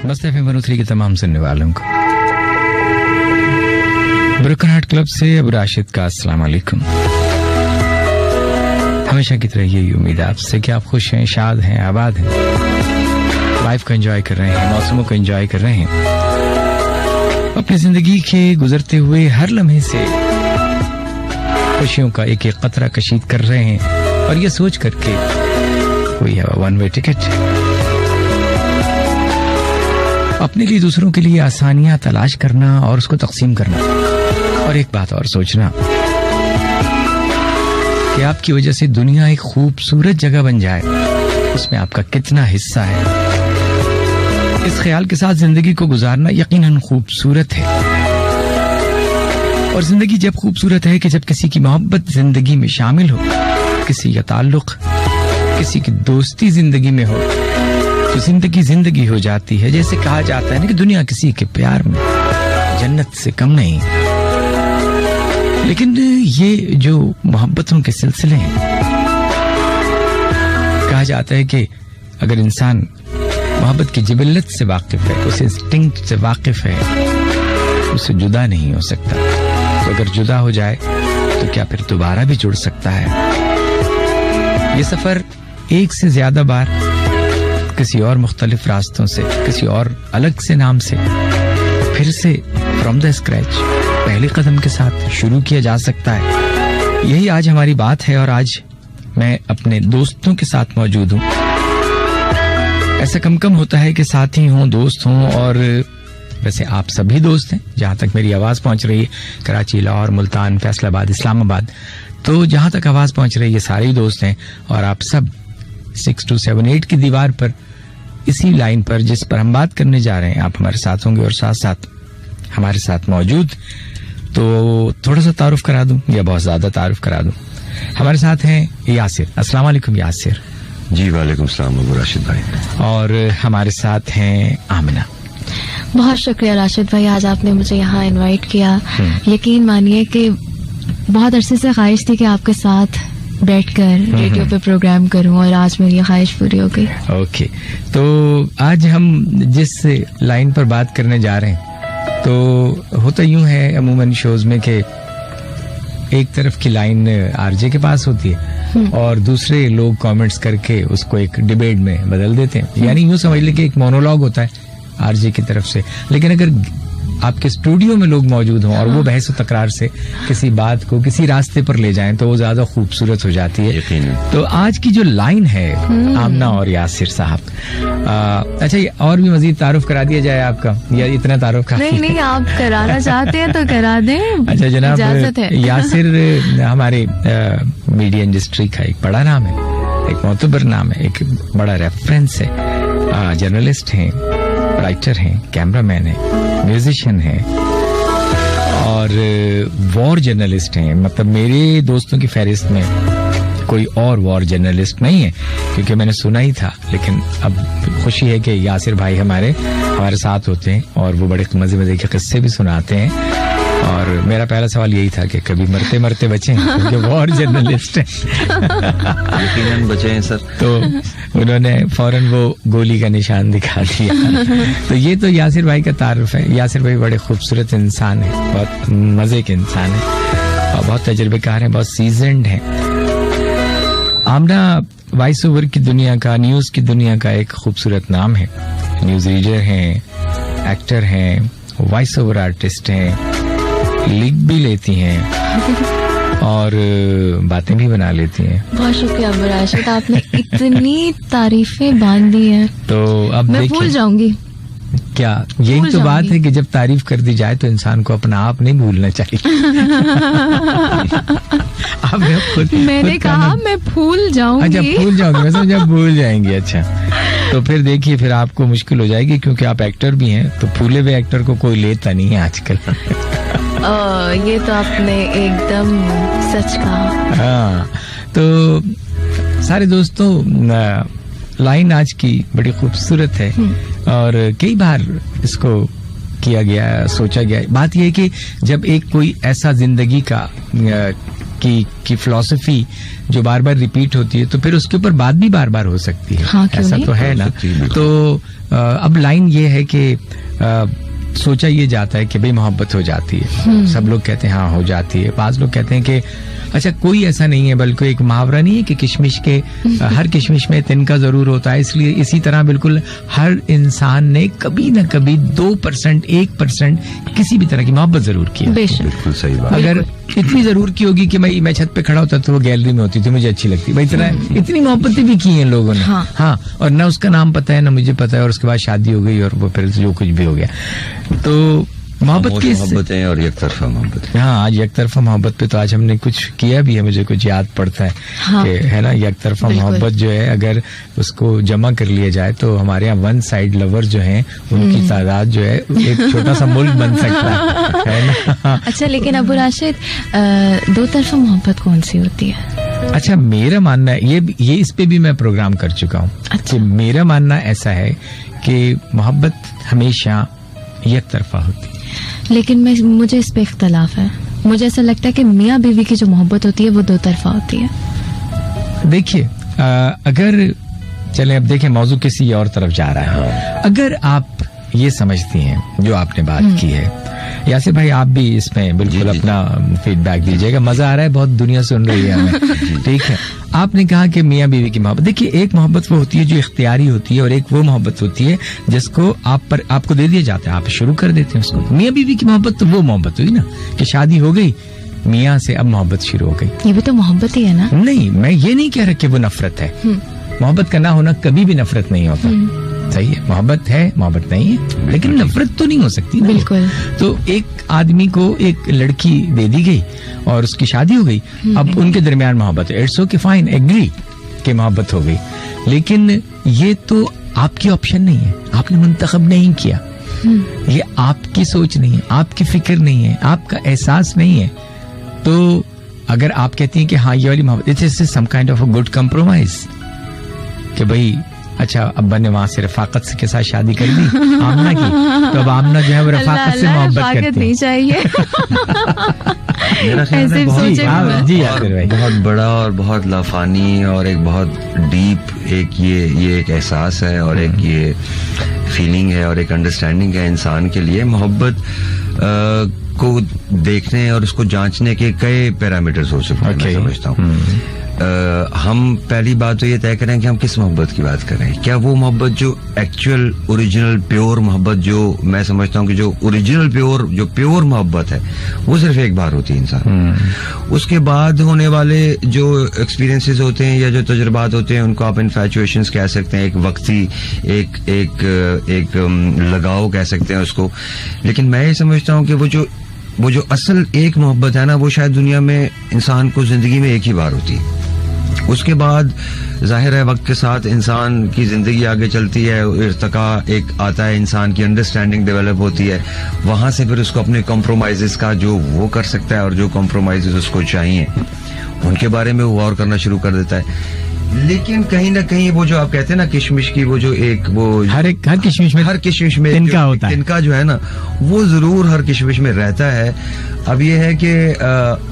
मस्त एफएम 103 के तमाम सुनने वालों को ब्रोकन हार्ट क्लब से अब राशिद का अस्सलाम वालेकुम। हमेशा की तरह यही उम्मीद है आपसे कि आप खुश हैं, शाद हैं, आबाद हैं, लाइफ को एंजॉय कर रहे हैं, मौसमों को एंजॉय कर रहे हैं, अपनी जिंदगी के गुजरते हुए हर लम्हे से खुशियों का एक एक कतरा कशीद कर रहे हैं और ये सोच करके कोई है वन वे टिकट, अपने लिए दूसरों के लिए आसानियां तलाश करना और उसको तकसीम करना, और एक बात और सोचना कि आपकी वजह से दुनिया एक खूबसूरत जगह बन जाए, उसमें आपका कितना हिस्सा है। इस ख्याल के साथ जिंदगी को गुजारना यकीनन खूबसूरत है। और जिंदगी जब खूबसूरत है कि जब किसी की मोहब्बत जिंदगी में शामिल हो, किसी का ताल्लुक, किसी की दोस्ती जिंदगी में हो, तो जिंदगी जिंदगी हो जाती है। जैसे कहा जाता है ना कि दुनिया किसी के प्यार में जन्नत से कम नहीं। लेकिन ये जो मोहब्बतों के सिलसिले हैं, कहा जाता है कि अगर इंसान मोहब्बत की जिबल्लत से वाकिफ है, उस इंस्टिंक्ट से वाकिफ है, उससे जुदा नहीं हो सकता। तो अगर जुदा हो जाए तो क्या फिर दोबारा भी जुड़ सकता है? ये सफर एक से ज्यादा बार किसी और मुख्तलिफ रास्तों से, किसी और अलग से नाम से फिर से फ्रॉम द स्क्रैच पहले कदम के साथ शुरू किया जा सकता है। यही आज हमारी बात है और आज मैं अपने दोस्तों के साथ मौजूद हूँ। ऐसा कम होता है कि साथी हों, दोस्त हों, और वैसे आप सभी दोस्त हैं जहाँ तक मेरी आवाज़ पहुँच रही है। कराची, लाहौर, मुल्तान, फैसलाबाद, इस्लामाबाद, तो जहाँ तक आवाज़ पहुँच रही है सारे ही दोस्त हैं। और आप सब 6278 की दीवार पर, इसी लाइन पर जिस पर हम बात करने जा रहे हैं, आप हमारे साथ होंगे और साथ साथ हमारे साथ मौजूद। तो थोड़ा सा तारुफ करा दूं या बहुत ज्यादा तारुफ करा दूं? हमारे साथ हैं यासिर। अस्सलाम वालेकुम यासिर। जी वालेकुम सलाम राशिद भाई। और हमारे साथ हैं आमिना। बहुत शुक्रिया राशिद भाई, आज आपने मुझे यहाँ इनवाइट किया। यकीन मानिए कि बहुत अरसे से ख्वाहिश थी कि आपके साथ बैठकर रेडियो पे प्रोग्राम करूं और आज मेरी ख्वाहिश पूरी हो गई। ओके, तो आज हम जिस लाइन पर बात करने जा रहे हैं, तो होता यूं है अमूमन शोज में कि एक तरफ की लाइन आरजे के पास होती है और दूसरे लोग कमेंट्स करके उसको एक डिबेट में बदल देते हैं। यानी यूं समझ ले कि एक मोनोलॉग होता है आरजे की तरफ से, लेकिन अगर आपके स्टूडियो में लोग मौजूद हों और वो बहस व तकरार से किसी बात को किसी रास्ते पर ले जाएं तो वो ज्यादा खूबसूरत हो जाती है। तो आज की जो लाइन है आमना और यासिर साहब, अच्छा ये और भी मजीद तारुफ करा दिया जाए आपका, या इतना तारुफ का? नहीं, आप कराना चाहते हैं तो करा दें। अच्छा जनाब, यासिर हमारे मीडिया इंडस्ट्री का एक बड़ा नाम है, एक मोतबर नाम है, एक बड़ा रेफरेंस है। जर्नलिस्ट हैं, राइटर हैं, कैमरामैन हैं, म्यूजिशियन हैं और वॉर जर्नलिस्ट हैं। मतलब मेरे दोस्तों की फहरिस्त में कोई और वॉर जर्नलिस्ट नहीं है, क्योंकि मैंने सुना ही था। लेकिन अब खुशी है कि यासिर भाई हमारे साथ होते हैं और वो बड़े मजे के किस्से भी सुनाते हैं। और मेरा पहला सवाल यही था कि कभी मरते मरते बचे, क्योंकि वॉर जर्नलिस्ट हैं। यकीनन बचे हैं सर। तो उन्होंने फौरन वो गोली का निशान दिखा दिया। तो ये तो यासिर भाई का तारुफ है। यासिर भाई बड़े खूबसूरत इंसान है, बहुत मजे के इंसान है और बहुत तजुर्बेकार हैं, बहुत सीजन्ड हैं। आमना वॉइस ओवर की दुनिया का, न्यूज की दुनिया का एक खूबसूरत नाम है। न्यूज रीडर हैं, एक्टर हैं, वॉइस ओवर आर्टिस्ट हैं, लिख भी लेती हैं और बातें भी बना लेती हैं। बहुत शुक्रिया राशिद, आपने इतनी तारीफें बांध दी हैं। तो अब मैं भूल जाऊंगी क्या? यही तो बात है कि जब तारीफ कर दी जाए तो इंसान को अपना आप नहीं भूलना चाहिए। मैंने कहा मैं भूल जाऊंगी। अच्छा भूल जाऊंगी, मैं समझा भूल जाएंगी। अच्छा तो फिर देखिए, फिर आपको मुश्किल हो जाएगी, क्योंकि आप एक्टर भी हैं, तो भूले हुए एक्टर को कोई लेता नहीं है आजकल। ये तो आपने एकदम सच कहा। हाँ, तो सारे दोस्तों, लाइन आज की बड़ी खूबसूरत है और कई बार इसको किया गया, सोचा गया। बात यह है कि जब एक कोई ऐसा जिंदगी का की फिलॉसफी जो बार बार रिपीट होती है, तो फिर उसके ऊपर बात भी बार बार हो सकती है। हाँ, क्यों ऐसा नहीं? तो है ना। बिल्कुल। तो अब लाइन ये है कि सोचा ये जाता है कि भाई मोहब्बत हो जाती है, सब लोग कहते हैं हाँ हो जाती है, बाज लोग कहते हैं कि अच्छा कोई ऐसा नहीं है, बल्कि एक मुहावरा नहीं है कि किशमिश के हर किशमिश में तिनका जरूर होता है। इसलिए इसी तरह बिल्कुल हर इंसान ने कभी न कभी 2% 1% किसी भी तरह की मोहब्बत जरूर की है। बेशक। बिल्कुल सही बात। अगर इतनी जरूर की होगी कि मैं छत पे खड़ा होता तो वो गैलरी में होती थी, मुझे अच्छी लगती भाई, इतनी मोहब्बतें भी की हैं लोगों ने। हाँ, और ना उसका नाम पता है ना मुझे पता है, और उसके बाद शादी हो गई और वो फिर जो कुछ भी हो गया। तो मोहब्बत की मोहब्बतें और एक तरफा मोहब्बत। हाँ, आज एक तरफा मोहब्बत पे तो आज हमने कुछ किया भी है, मुझे कुछ याद पड़ता है। हाँ, कि है ना, एक तरफा बिल्कुल। मोहब्बत जो है अगर उसको जमा कर लिया जाए तो हमारे यहाँ वन साइड लवर जो हैं उनकी तादाद जो है एक छोटा सा मुल्क बन सकता है ना। अच्छा, लेकिन अबू राशिद, दो तरफा मोहब्बत कौन सी होती है? अच्छा, मेरा मानना है ये इस पे भी मैं प्रोग्राम कर चुका हूँ। अच्छा। कि मेरा मानना ऐसा है कि मोहब्बत हमेशा एक तरफा होती है। लेकिन मुझे इस पे इख्तलाफ है। मुझे ऐसा लगता है कि मियाँ बीवी की जो मोहब्बत होती है वो दो तरफा होती है। देखिए, अगर चले अब देखें मौजू किसी और तरफ जा रहा है। अगर आप ये समझती हैं जो आपने बात की है, यासिर भाई आप भी इसमें बिल्कुल अपना फीडबैक दीजिएगा, मजा आ रहा है, बहुत दुनिया सुन रही है हमें। ठीक है, आपने कहा कि मियाँ बीवी की मोहब्बत, देखिए एक मोहब्बत वो होती है जो इख्तियारी होती है और एक वो मोहब्बत होती है जिसको आपको दे दिया जाता है, आप शुरू कर देते हैं उसको। मियाँ बीवी की मोहब्बत तो वो मोहब्बत हुई ना कि शादी हो गई, मियाँ से अब मोहब्बत शुरू हो गई। ये भी तो मोहब्बत ही है ना। नहीं, मैं ये नहीं कह रहा कि वो नफरत है। मोहब्बत का ना होना कभी भी नफरत नहीं होता। सही है, मोहब्बत है, मोहब्बत नहीं है, लेकिन नफरत तो नहीं हो सकती ना। बिल्कुल। तो एक आदमी को एक लड़की दे दी गई और उसकी शादी हो गई, अब उनके दरमियान मोहब्बत है, इट्स ओके फाइन, एग्री कि मोहब्बत हो गई, लेकिन ये तो आपकी ऑप्शन नहीं है, आपने मुंतखब नहीं किया, ये आपकी सोच नहीं है, आपकी फिक्र नहीं है, आपका एहसास नहीं है। तो अगर आप कहती हैं कि हाँ ये वाली मोहब्बत, it is some kind of a good compromise कि भाई अच्छा अब्बा ने वहां से रफाकत के साथ शादी कर दी आमना की, तो अब आमना जो है वो रफाकत से मोहब्बत करती नहीं चाहिए। मेरा ख्याल ऐसे है बहुत जी यासिर भाई, बहुत बड़ा और बहुत लाफानी और एक बहुत डीप एक ये एक एहसास है और एक ये फीलिंग है और एक अंडरस्टैंडिंग है इंसान के लिए। मोहब्बत को देखने और उसको जांचने के कई पैरामीटर्स हो सकते हैं, मैं समझता हूँ। हम पहली बात तो ये तय करें कि हम किस मोहब्बत की बात कर रहे हैं। क्या वो मोहब्बत जो एक्चुअल ओरिजिनल प्योर मोहब्बत, जो मैं समझता हूँ कि जो ओरिजिनल प्योर मोहब्बत है वो सिर्फ एक बार होती है इंसान। उसके बाद होने वाले जो एक्सपीरियंसेस होते हैं या जो तजुर्बात होते हैं उनको आप इन्फैचुएशंस कह सकते हैं, एक वक्ती एक लगाव कह सकते हैं उसको। लेकिन मैं ये समझता हूँ कि वो जो असल एक मोहब्बत है ना, वो शायद दुनिया में इंसान को जिंदगी में एक ही बार होती है। उसके बाद जाहिर है वक्त के साथ इंसान की जिंदगी आगे चलती है, इर्तिका एक आता है, इंसान की अंडरस्टैंडिंग डेवलप होती है, वहां से फिर उसको अपने कॉम्प्रोमाइजेस का जो वो कर सकता है और जो कॉम्प्रोमाइजेस उसको चाहिए उनके बारे में वो गौर करना शुरू कर देता है। लेकिन कहीं ना कहीं वो जो आप कहते हैं ना किशमिश की वो जो एक वो हर किशमिश में तिनका होता है, तिनका जो है ना वो जरूर हर किशमिश में रहता है। अब ये है कि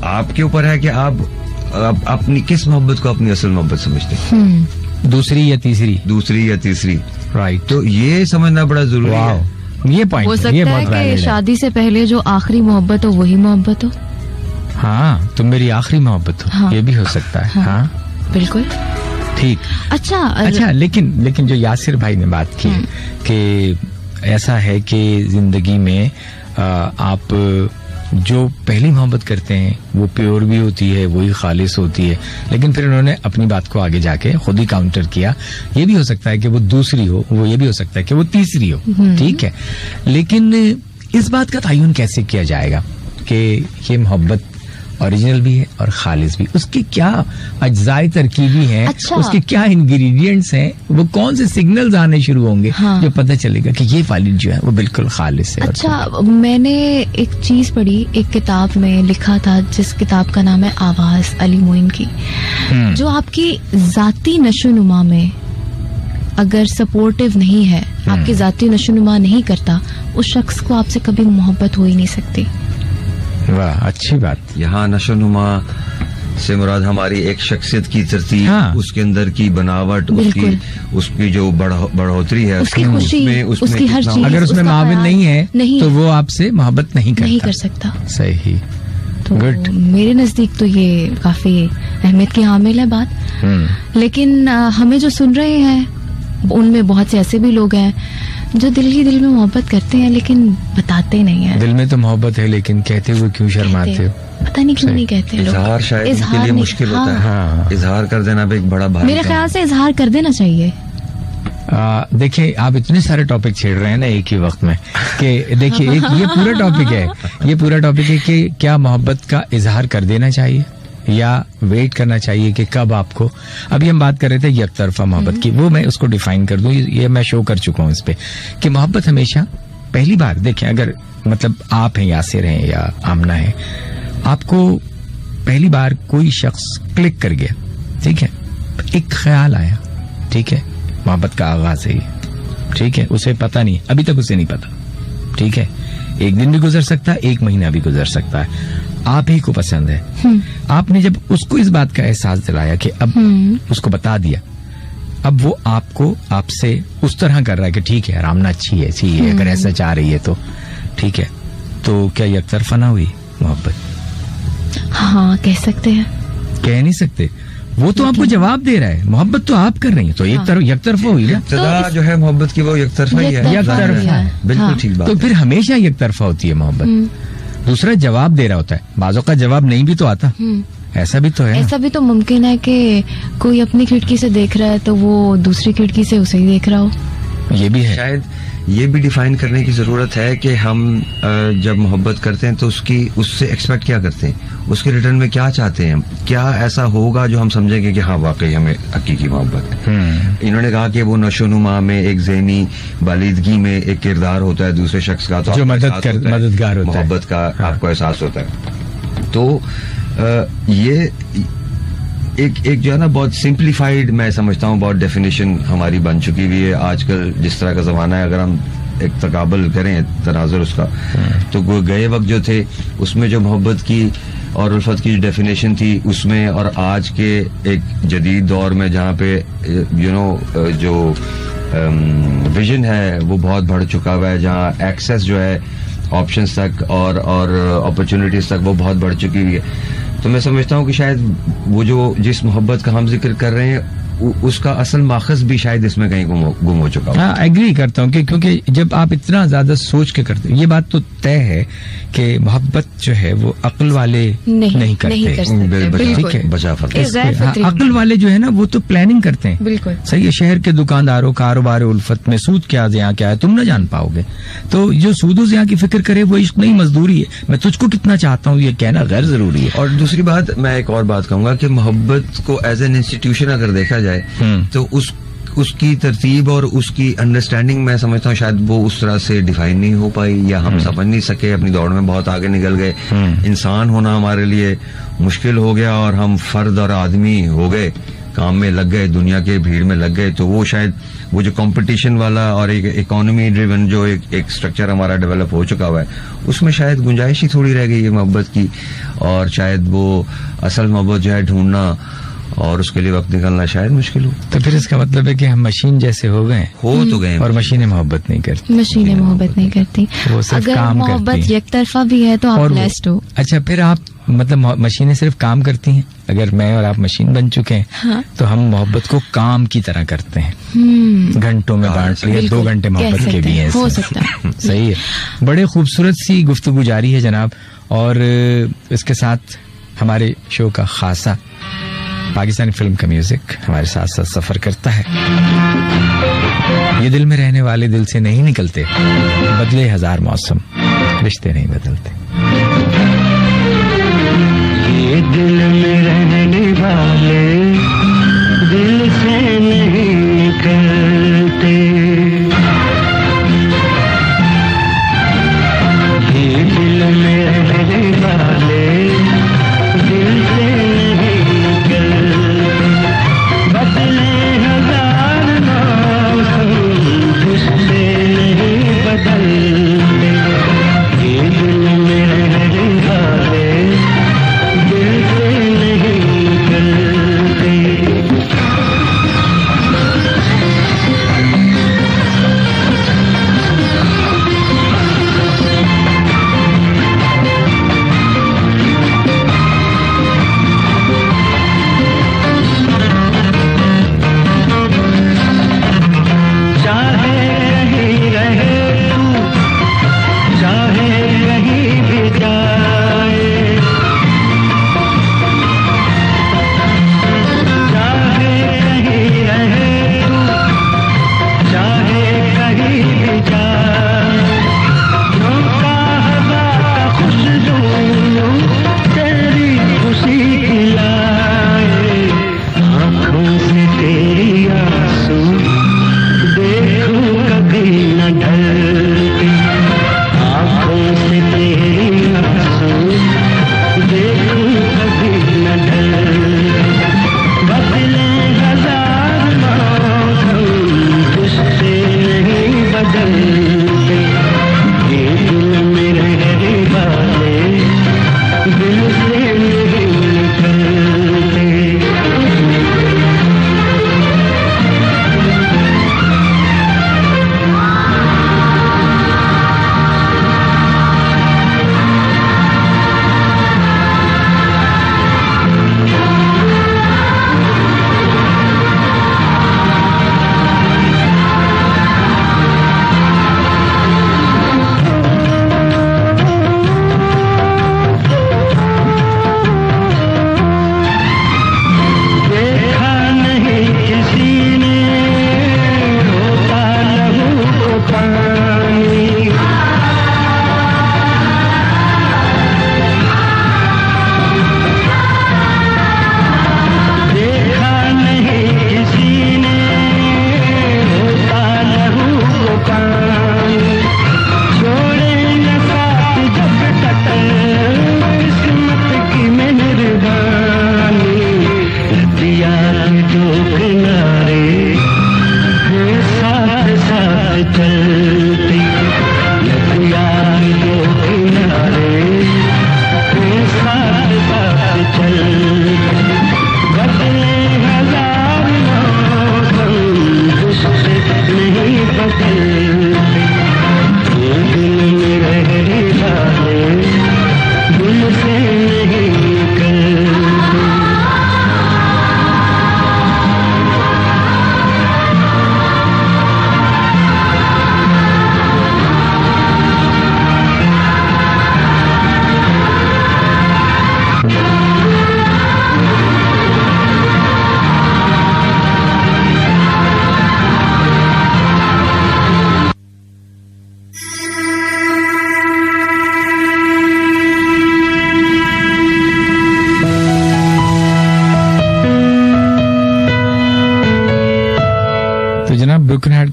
आपके ऊपर है कि आप अपनी किस मोहब्बत को अपनी असल मोहब्बत समझते हैं, दूसरी या तीसरी, राइट। तो ये समझना बड़ा जरूरी है। ये पॉइंट हो सकता है कि शादी से पहले जो आखिरी मोहब्बत हो वही मोहब्बत हो। हाँ, तुम मेरी आखिरी मोहब्बत हो। हाँ, ये भी हो सकता है। हाँ बिल्कुल ठीक। अच्छा, लेकिन जो यासिर भाई ने बात की कि ऐसा है कि जिंदगी में आप जो पहली मोहब्बत करते हैं वो प्योर भी होती है, वही खालिस होती है, लेकिन फिर उन्होंने अपनी बात को आगे जाके खुद ही काउंटर किया। ये भी हो सकता है कि वो दूसरी हो, वो ये भी हो सकता है कि वो तीसरी हो। ठीक है, लेकिन इस बात का तयन कैसे किया जाएगा कि ये मोहब्बत ओरिजिनल भी है और खालिस भी, उसकी क्या अज्जाई तरकीबी हैं, अच्छा। उसके क्या इंग्रेडिएंट्स हैं, वो कौन से सिग्नल्स आने शुरू होंगे जो पता चलेगा कि ये वाली जो है वो बिल्कुल खालिस है। अच्छा, मैंने एक चीज पढ़ी, एक किताब में लिखा था जिस किताब का नाम है आवाज, अली मोइन की, जो आपकी जाती नशोनुमा में अगर सपोर्टिव नहीं है, आपकी जाती नशोनुमा नहीं करता, उस शख्स को आपसे कभी मोहब्बत हो ही नहीं सकती। वाह, अच्छी बात। यहाँ नशोनुमा से मुराद हमारी एक शख्सियत की तरतीब, हाँ। उसके अंदर की बनावट, उसकी जो बढ़ोतरी है, उसकी खुशी, उसकी हर चीज, अगर उसमें उसका माविन नहीं है नहीं तो वो आपसे मोहब्बत नहीं कर सकता। सही। तो Good. मेरे नजदीक तो ये काफी अहमियत की हामिल है बात। लेकिन हमें जो सुन रहे हैं उनमें बहुत से ऐसे भी लोग हैं जो दिल ही दिल में मोहब्बत करते हैं लेकिन बताते नहीं है। दिल में तो मोहब्बत है लेकिन कहते हुए क्यों शर्माते हो? पता नहीं क्यों नहीं कहते लोग। इजहार शायद इनके लिए मुश्किल होता है। हाँ। इजहार कर देना भी एक बड़ा भारी मेरे ख्याल से इजहार कर देना चाहिए। देखिए आप इतने सारे टॉपिक छेड़ रहे हैं ना एक ही वक्त में कि देखिए एक ये पूरा टॉपिक है कि क्या मोहब्बत का इजहार कर देना चाहिए या वेट करना चाहिए कि कब आपको। अभी हम बात कर रहे थे एक तरफा मोहब्बत की, वो मैं उसको डिफाइन कर दूं, ये मैं शो कर चुका हूं इस पे कि मोहब्बत हमेशा पहली बार देखें, अगर मतलब आप हैं, यासिर हैं या आमना है, आपको पहली बार कोई शख्स क्लिक कर गया, ठीक है, एक ख्याल आया, ठीक है, मोहब्बत का आगाज है, ठीक है, उसे पता नहीं, अभी तक उसे नहीं पता, ठीक है, एक दिन भी गुजर सकता है, एक महीना भी गुजर सकता है, आप ही को पसंद है। आपने जब उसको इस बात का एहसास दिलाया कि अब उसको बता दिया, अब वो आपको आपसे उस तरह कर रहा है कि ठीक है रामना अच्छी है, अगर ऐसा चाह रही है तो ठीक है, तो क्या एक तरफा ना हुई मोहब्बत? हाँ कह सकते हैं। कह नहीं सकते, वो तो आपको जवाब दे रहा है, मोहब्बत तो आप कर रही हैं, तो एक तरफा हुई ना। इब्तिदा जो है मोहब्बत की वो एक तरफा ही है। बिल्कुल ठीक बात। तो फिर हमेशा एक तरफा होती है मोहब्बत, दूसरा जवाब दे रहा होता है, बाजों का जवाब नहीं भी तो आता, ऐसा भी तो है। ऐसा भी तो मुमकिन है कि कोई अपनी खिड़की से देख रहा है तो वो दूसरी खिड़की से उसे ही देख रहा हो, ये भी है। शायद ये भी डिफाइन करने की जरूरत है कि हम जब मोहब्बत करते हैं तो उससे एक्सपेक्ट क्या करते हैं, उसके रिटर्न में क्या चाहते हैं, क्या ऐसा होगा जो हम समझेंगे कि हाँ वाकई हमें हकीकी मोहब्बत है। इन्होंने कहा कि वो नशोनुमा में एक ज़हनी बालिदगी में एक किरदार होता है दूसरे शख्स का, तो जो मददगार होता है, मोहब्बत का आपको एहसास होता है। तो ये एक जो है ना बहुत सिंप्लीफाइड मैं समझता हूँ, बहुत डेफिनेशन हमारी बन चुकी हुई है आजकल, जिस तरह का जमाना है। अगर हम एक तकाबल करें तनाजुर उसका, तो गए वक्त जो थे उसमें जो मोहब्बत की और उल्फत की डेफिनेशन थी उसमें, और आज के एक जदीद दौर में जहाँ पे जो विजन है वो बहुत बढ़ चुका हुआ है, जहाँ एक्सेस जो है ऑप्शंस तक और अपॉर्चुनिटीज तक वो बहुत बढ़ चुकी हुई है। तो मैं समझता हूँ कि शायद वो जो जिस मोहब्बत का हम जिक्र कर रहे हैं उसका असल माखज़ भी शायद इसमें कहीं गुम हो चुका है। हाँ एग्री करता हूँ कि क्योंकि जब आप इतना ज्यादा सोच के करते, ये बात तो तय है कि मोहब्बत जो है वो अक्ल वाले नहीं करते, ठीक है, अक्ल वाले जो है ना वो तो प्लानिंग करते हैं, बिल्कुल सही है। शहर के दुकानदारों कारोबार उल्फत में सूद क्या यहाँ क्या है तुम न जान पाओगे, तो जो सूदों से यहाँ की फिक्र करे वो इश्क नहीं मजदूरी है, मैं तुझको कितना चाहता हूँ ये कहना गैर जरूरी है। और दूसरी बात मैं एक और बात कहूंगा कि मोहब्बत को एज एन इंस्टीट्यूशन अगर देखा जाए तो उसकी तरतीब और उसकी अंडरस्टैंडिंग मैं समझता हूँ शायद वो उस तरह से डिफाइन नहीं हो पाई, या हम समझ नहीं सके, अपनी दौड़ में बहुत आगे निकल गए, इंसान होना हमारे लिए मुश्किल हो गया और हम फर्द और आदमी हो गए, काम में लग गए, दुनिया के भीड़ में लग गए। तो वो शायद वो जो कंपटीशन वाला और एक इकोनॉमी ड्रिवन जो एक स्ट्रक्चर हमारा डेवलप हो चुका हुआ है, उसमें शायद गुंजाइश ही थोड़ी रह गई है मोहब्बत की, और शायद वो असल मोहब्बत जो है ढूंढना और उसके लिए वक्त निकालना शायद मुश्किल हो। तो फिर इसका मतलब है कि हम मशीन जैसे हो गए, तो गए, और मशीनें मोहब्बत नहीं करती, मशीनें मोहब्बत नहीं करती, वो सिर्फ अगर काम मोहब्बत करती एक तरफा भी है तो आप ब्लेस्ड हो। अच्छा फिर आप मतलब मशीनें सिर्फ काम करती हैं, अगर मैं और आप मशीन बन चुके हैं हाँ? तो हम मोहब्बत को काम की तरह करते हैं, घंटों में बांट लिया, 2 घंटे मोहब्बत के भी हैं, हो सकता है। सही है। बड़े खूबसूरत सी गुफ्तगू जारी है जनाब, और इसके साथ हमारे शो का खासा पाकिस्तानी फिल्म का म्यूजिक हमारे साथ साथ सफर करता है। ये दिल में रहने वाले दिल से नहीं निकलते, बदले हजार मौसम रिश्ते नहीं बदलते। ये दिल में रहने वाले दिल से नहीं निकलते, ये दिल में रहने वाले दिल से नहीं निकलते, बदले हजार मौसम रिश्ते नहीं बदलते, ये दिल में रहने वाले दिल से नहीं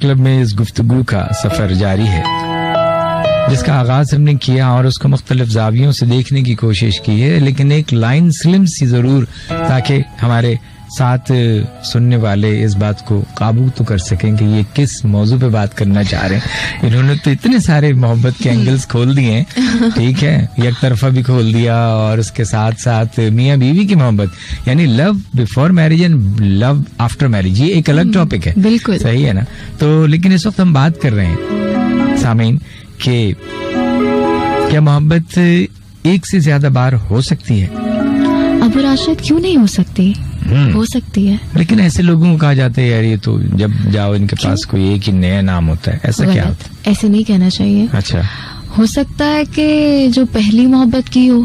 क्लब में इस गुफ्तगू का सफर जारी है, जिसका आगाज हमने किया और उसको मुख्तलिफ जावियों से देखने की कोशिश की है, लेकिन एक लाइन स्लिम सी जरूर, ताकि हमारे साथ सुनने वाले इस बात को काबू तो कर सकें कि ये किस मौजू पे बात करना चाह रहे हैं। इन्होंने तो इतने सारे मोहब्बत के एंगल्स खोल दिए हैं, ठीक है, एक तरफा भी खोल दिया और उसके साथ साथ मियाँ बीवी की मोहब्बत, यानी love before marriage and love after marriage, ये एक अलग टॉपिक है। बिल्कुल सही है ना। तो लेकिन इस वक्त हम बात कर रहे हैं सामीन कि क्या मोहब्बत एक से ज्यादा बार हो सकती है? अबू राशिद, क्यों नहीं हो सकती? हो सकती है। लेकिन ऐसे लोगों को कहा जाता है यार ये तो जब जाओ इनके पास कोई एक ही नया नाम होता है, ऐसा क्या होता है? ऐसे नहीं कहना चाहिए। अच्छा, हो सकता है कि जो पहली मोहब्बत की हो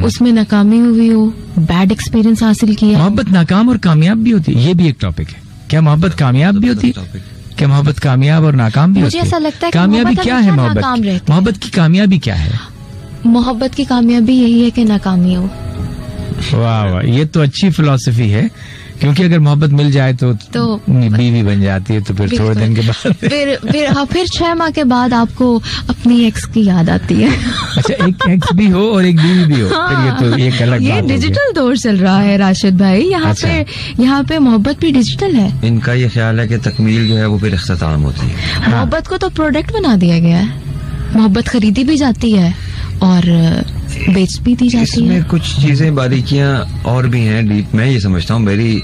उसमें नाकामी हुई हो, बैड एक्सपीरियंस हासिल किया। मोहब्बत नाकाम और कामयाब भी होती है, ये भी एक टॉपिक है। क्या मोहब्बत कामयाब भी होती है? क्या मोहब्बत कामयाब और नाकाम भी होती है? मुझे ऐसा लगता है कि कामयाबी क्या है? मोहब्बत की कामयाबी क्या है? मोहब्बत की कामयाबी यही है कि नाकामी हो। वाह वाह, ये तो अच्छी फिलॉसफी है, क्योंकि अगर मोहब्बत मिल जाए तो बीवी बन जाती है, तो फिर थोड़े दिन के बाद फिर 6 माह के बाद आपको अपनी एक्स की याद आती है। अच्छा, एक एक्स भी हो और एक बीवी भी हो, फिर ये तो एक अलग ये बात डिजिटल दौर चल रहा है राशिद भाई, यहाँ पे मोहब्बत भी डिजिटल है। इनका ये ख्याल है कि तकमील जो है वो फिर इख्तिताम होती है। मोहब्बत को तो प्रोडक्ट बना दिया गया है, मोहब्बत खरीदी भी जाती है और बेच भी दी जाती है। इसमें कुछ चीजें बारीकियां और भी हैं डीप। मैं ये समझता हूँ मेरी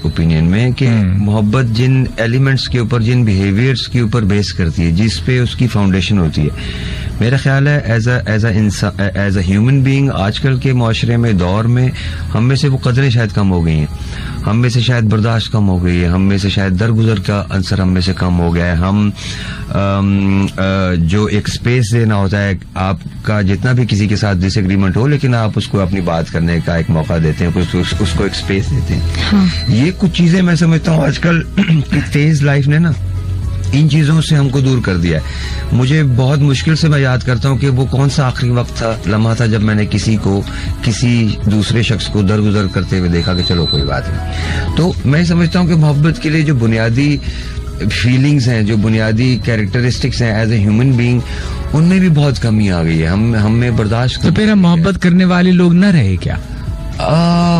ओपिनियन में कि मोहब्बत जिन एलिमेंट्स के ऊपर, जिन बिहेवियर्स के ऊपर बेस करती है, जिस पे उसकी फाउंडेशन होती है, मेरा ख्याल है एज अ ह्यूमन बीइंग आजकल के माशरे में, दौर में, हम में से वो कदरें शायद कम हो गई हैं, हम में से शायद बर्दाश्त कम हो गई है, हम में से शायद दरगुजर का अंसर हम में से कम हो गया है। हम जो एक स्पेस देना होता है, आपका जितना भी किसी के साथ डिसएग्रीमेंट हो, लेकिन आप उसको अपनी बात करने का एक मौका देते हैं, उसको एक स्पेस देते हैं। हाँ। ये कुछ चीजें मैं समझता हूँ आजकल की तेज लाइफ ने ना इन चीजों से हमको दूर कर दिया है। मुझे बहुत मुश्किल से मैं याद करता हूँ कि वो कौन सा आखिरी वक्त था, लम्हा था, जब मैंने किसी दूसरे शख्स को दरगुजर करते हुए देखा कि चलो कोई बात नहीं। तो मैं समझता हूँ कि मोहब्बत के लिए जो बुनियादी फीलिंग्स हैं, जो बुनियादी कैरेक्टरिस्टिक्स हैं एज ए ह्यूमन बीइंग, उनमें भी बहुत कमी आ गई है। हम में बर्दाश्त। तो फिर हम मोहब्बत करने वाले लोग न रहे क्या?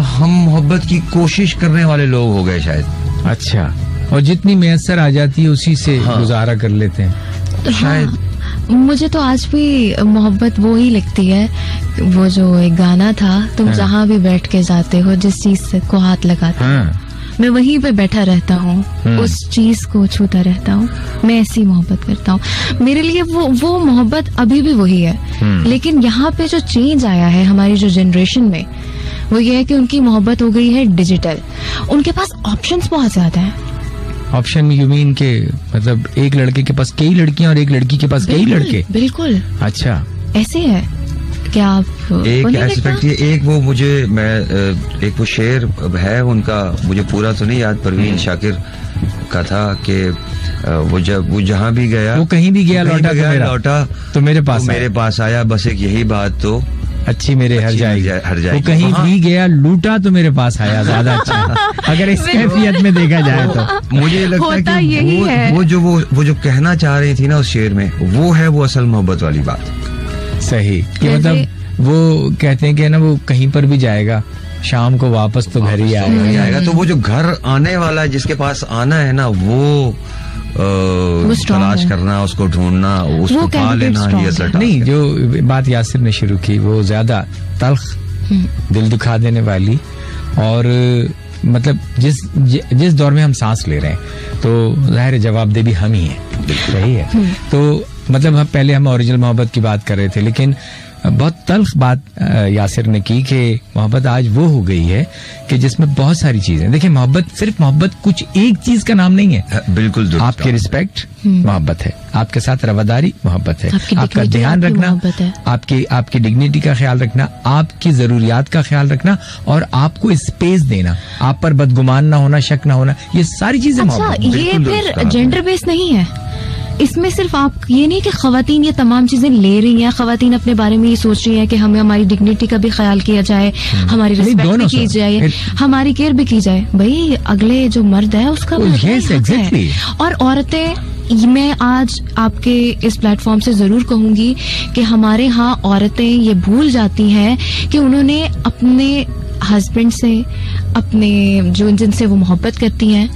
हम मोहब्बत की कोशिश करने वाले लोग हो गए शायद। अच्छा, और जितनी मैसर आ जाती है उसी से गुजारा कर लेते हैं शायद। मुझे तो आज भी मोहब्बत वो ही लगती है, वो जो एक गाना था, तुम जहाँ भी बैठ के जाते हो, जिस चीज से को हाथ लगाते हो, मैं वहीं पे बैठा रहता हूँ, उस चीज को छूता रहता हूँ, मैं ऐसी मोहब्बत करता हूँ। मेरे लिए वो मोहब्बत अभी भी वही है। लेकिन यहाँ पे जो चेंज आया है हमारी जो जनरेशन में, वो ये है कि उनकी मोहब्बत हो गई है डिजिटल। उनके पास ऑप्शंस बहुत ज्यादा हैं। ऑप्शन यू मीन के मतलब एक लड़के के पास कई लड़कियां और एक लड़की के पास कई लड़के? बिल्कुल। अच्छा, ऐसे है क्या? आप एक एस्पेक्ट ये, एक वो शेर है उनका, मुझे पूरा तो नहीं याद, परवीन शाकिर का था कि वो जहाँ भी गया, वो कहीं भी गया, लौटा तो मेरे पास आया, बस एक यही बात तो अच्छी मेरे हर जाएगी। वो कहीं भी गया, लूटा तो मेरे पास आया, ज्यादा अच्छा अगर इस कैफियत में देखा जाए तो। मुझे लगता है कि वो जो कहना चाह रही थी ना उस शेर में, वो है वो असल मोहब्बत वाली बात। सही, कि मतलब वो कहते हैं कि ना वो कहीं पर भी जाएगा, शाम को वापस तो घर ही आएगा। तो वो जो घर आने वाला है, जिसके पास आना है ना, वो तलाश करना, उसको ढूंढना, उसको पा लेना, ये असल नहीं। जो बात यासिर ने शुरू की वो ज्यादा तल्ख, दिल दुखा देने वाली, और मतलब जिस दौर में हम सांस ले रहे हैं, तो जाहिर जवाबदेह भी हम ही हैं। सही है। तो मतलब पहले हम ओरिजिनल मोहब्बत की बात कर रहे थे, लेकिन बहुत तल्ख बात यासिर ने की कि मोहब्बत आज वो हो गई है कि जिसमें बहुत सारी चीजें। देखिए, सिर्फ मोहब्बत कुछ एक चीज का नाम नहीं है। बिल्कुल। आपकी रिस्पेक्ट मोहब्बत है, आपके साथ रवादारी मोहब्बत है, आपका ध्यान रखना, आपकी डिग्निटी का ख्याल रखना, आपकी जरूरियात का ख्याल रखना, और आपको स्पेस देना, आप पर बदगुमान ना होना, शक ना होना, ये सारी चीजें मोहब्बत। ये फिर जेंडर बेस नहीं है, इसमें सिर्फ आप ये नहीं कि खवातीन ये तमाम चीजें ले रही हैं, खवातीन अपने बारे में ये सोच रही हैं कि हमें हमारी डिग्निटी का भी ख्याल किया जाए, हमारी रिस्पेक्ट भी की जाए, हमारी केयर भी की जाए। भाई अगले जो मर्द है उसका भी हक है। और औरतें, मैं आज आपके इस प्लेटफॉर्म से जरूर कहूंगी कि हमारे यहाँ औरतें ये भूल जाती हैं कि उन्होंने अपने हस्बैंड से, अपने जो जिनसे वो मोहब्बत करती हैं,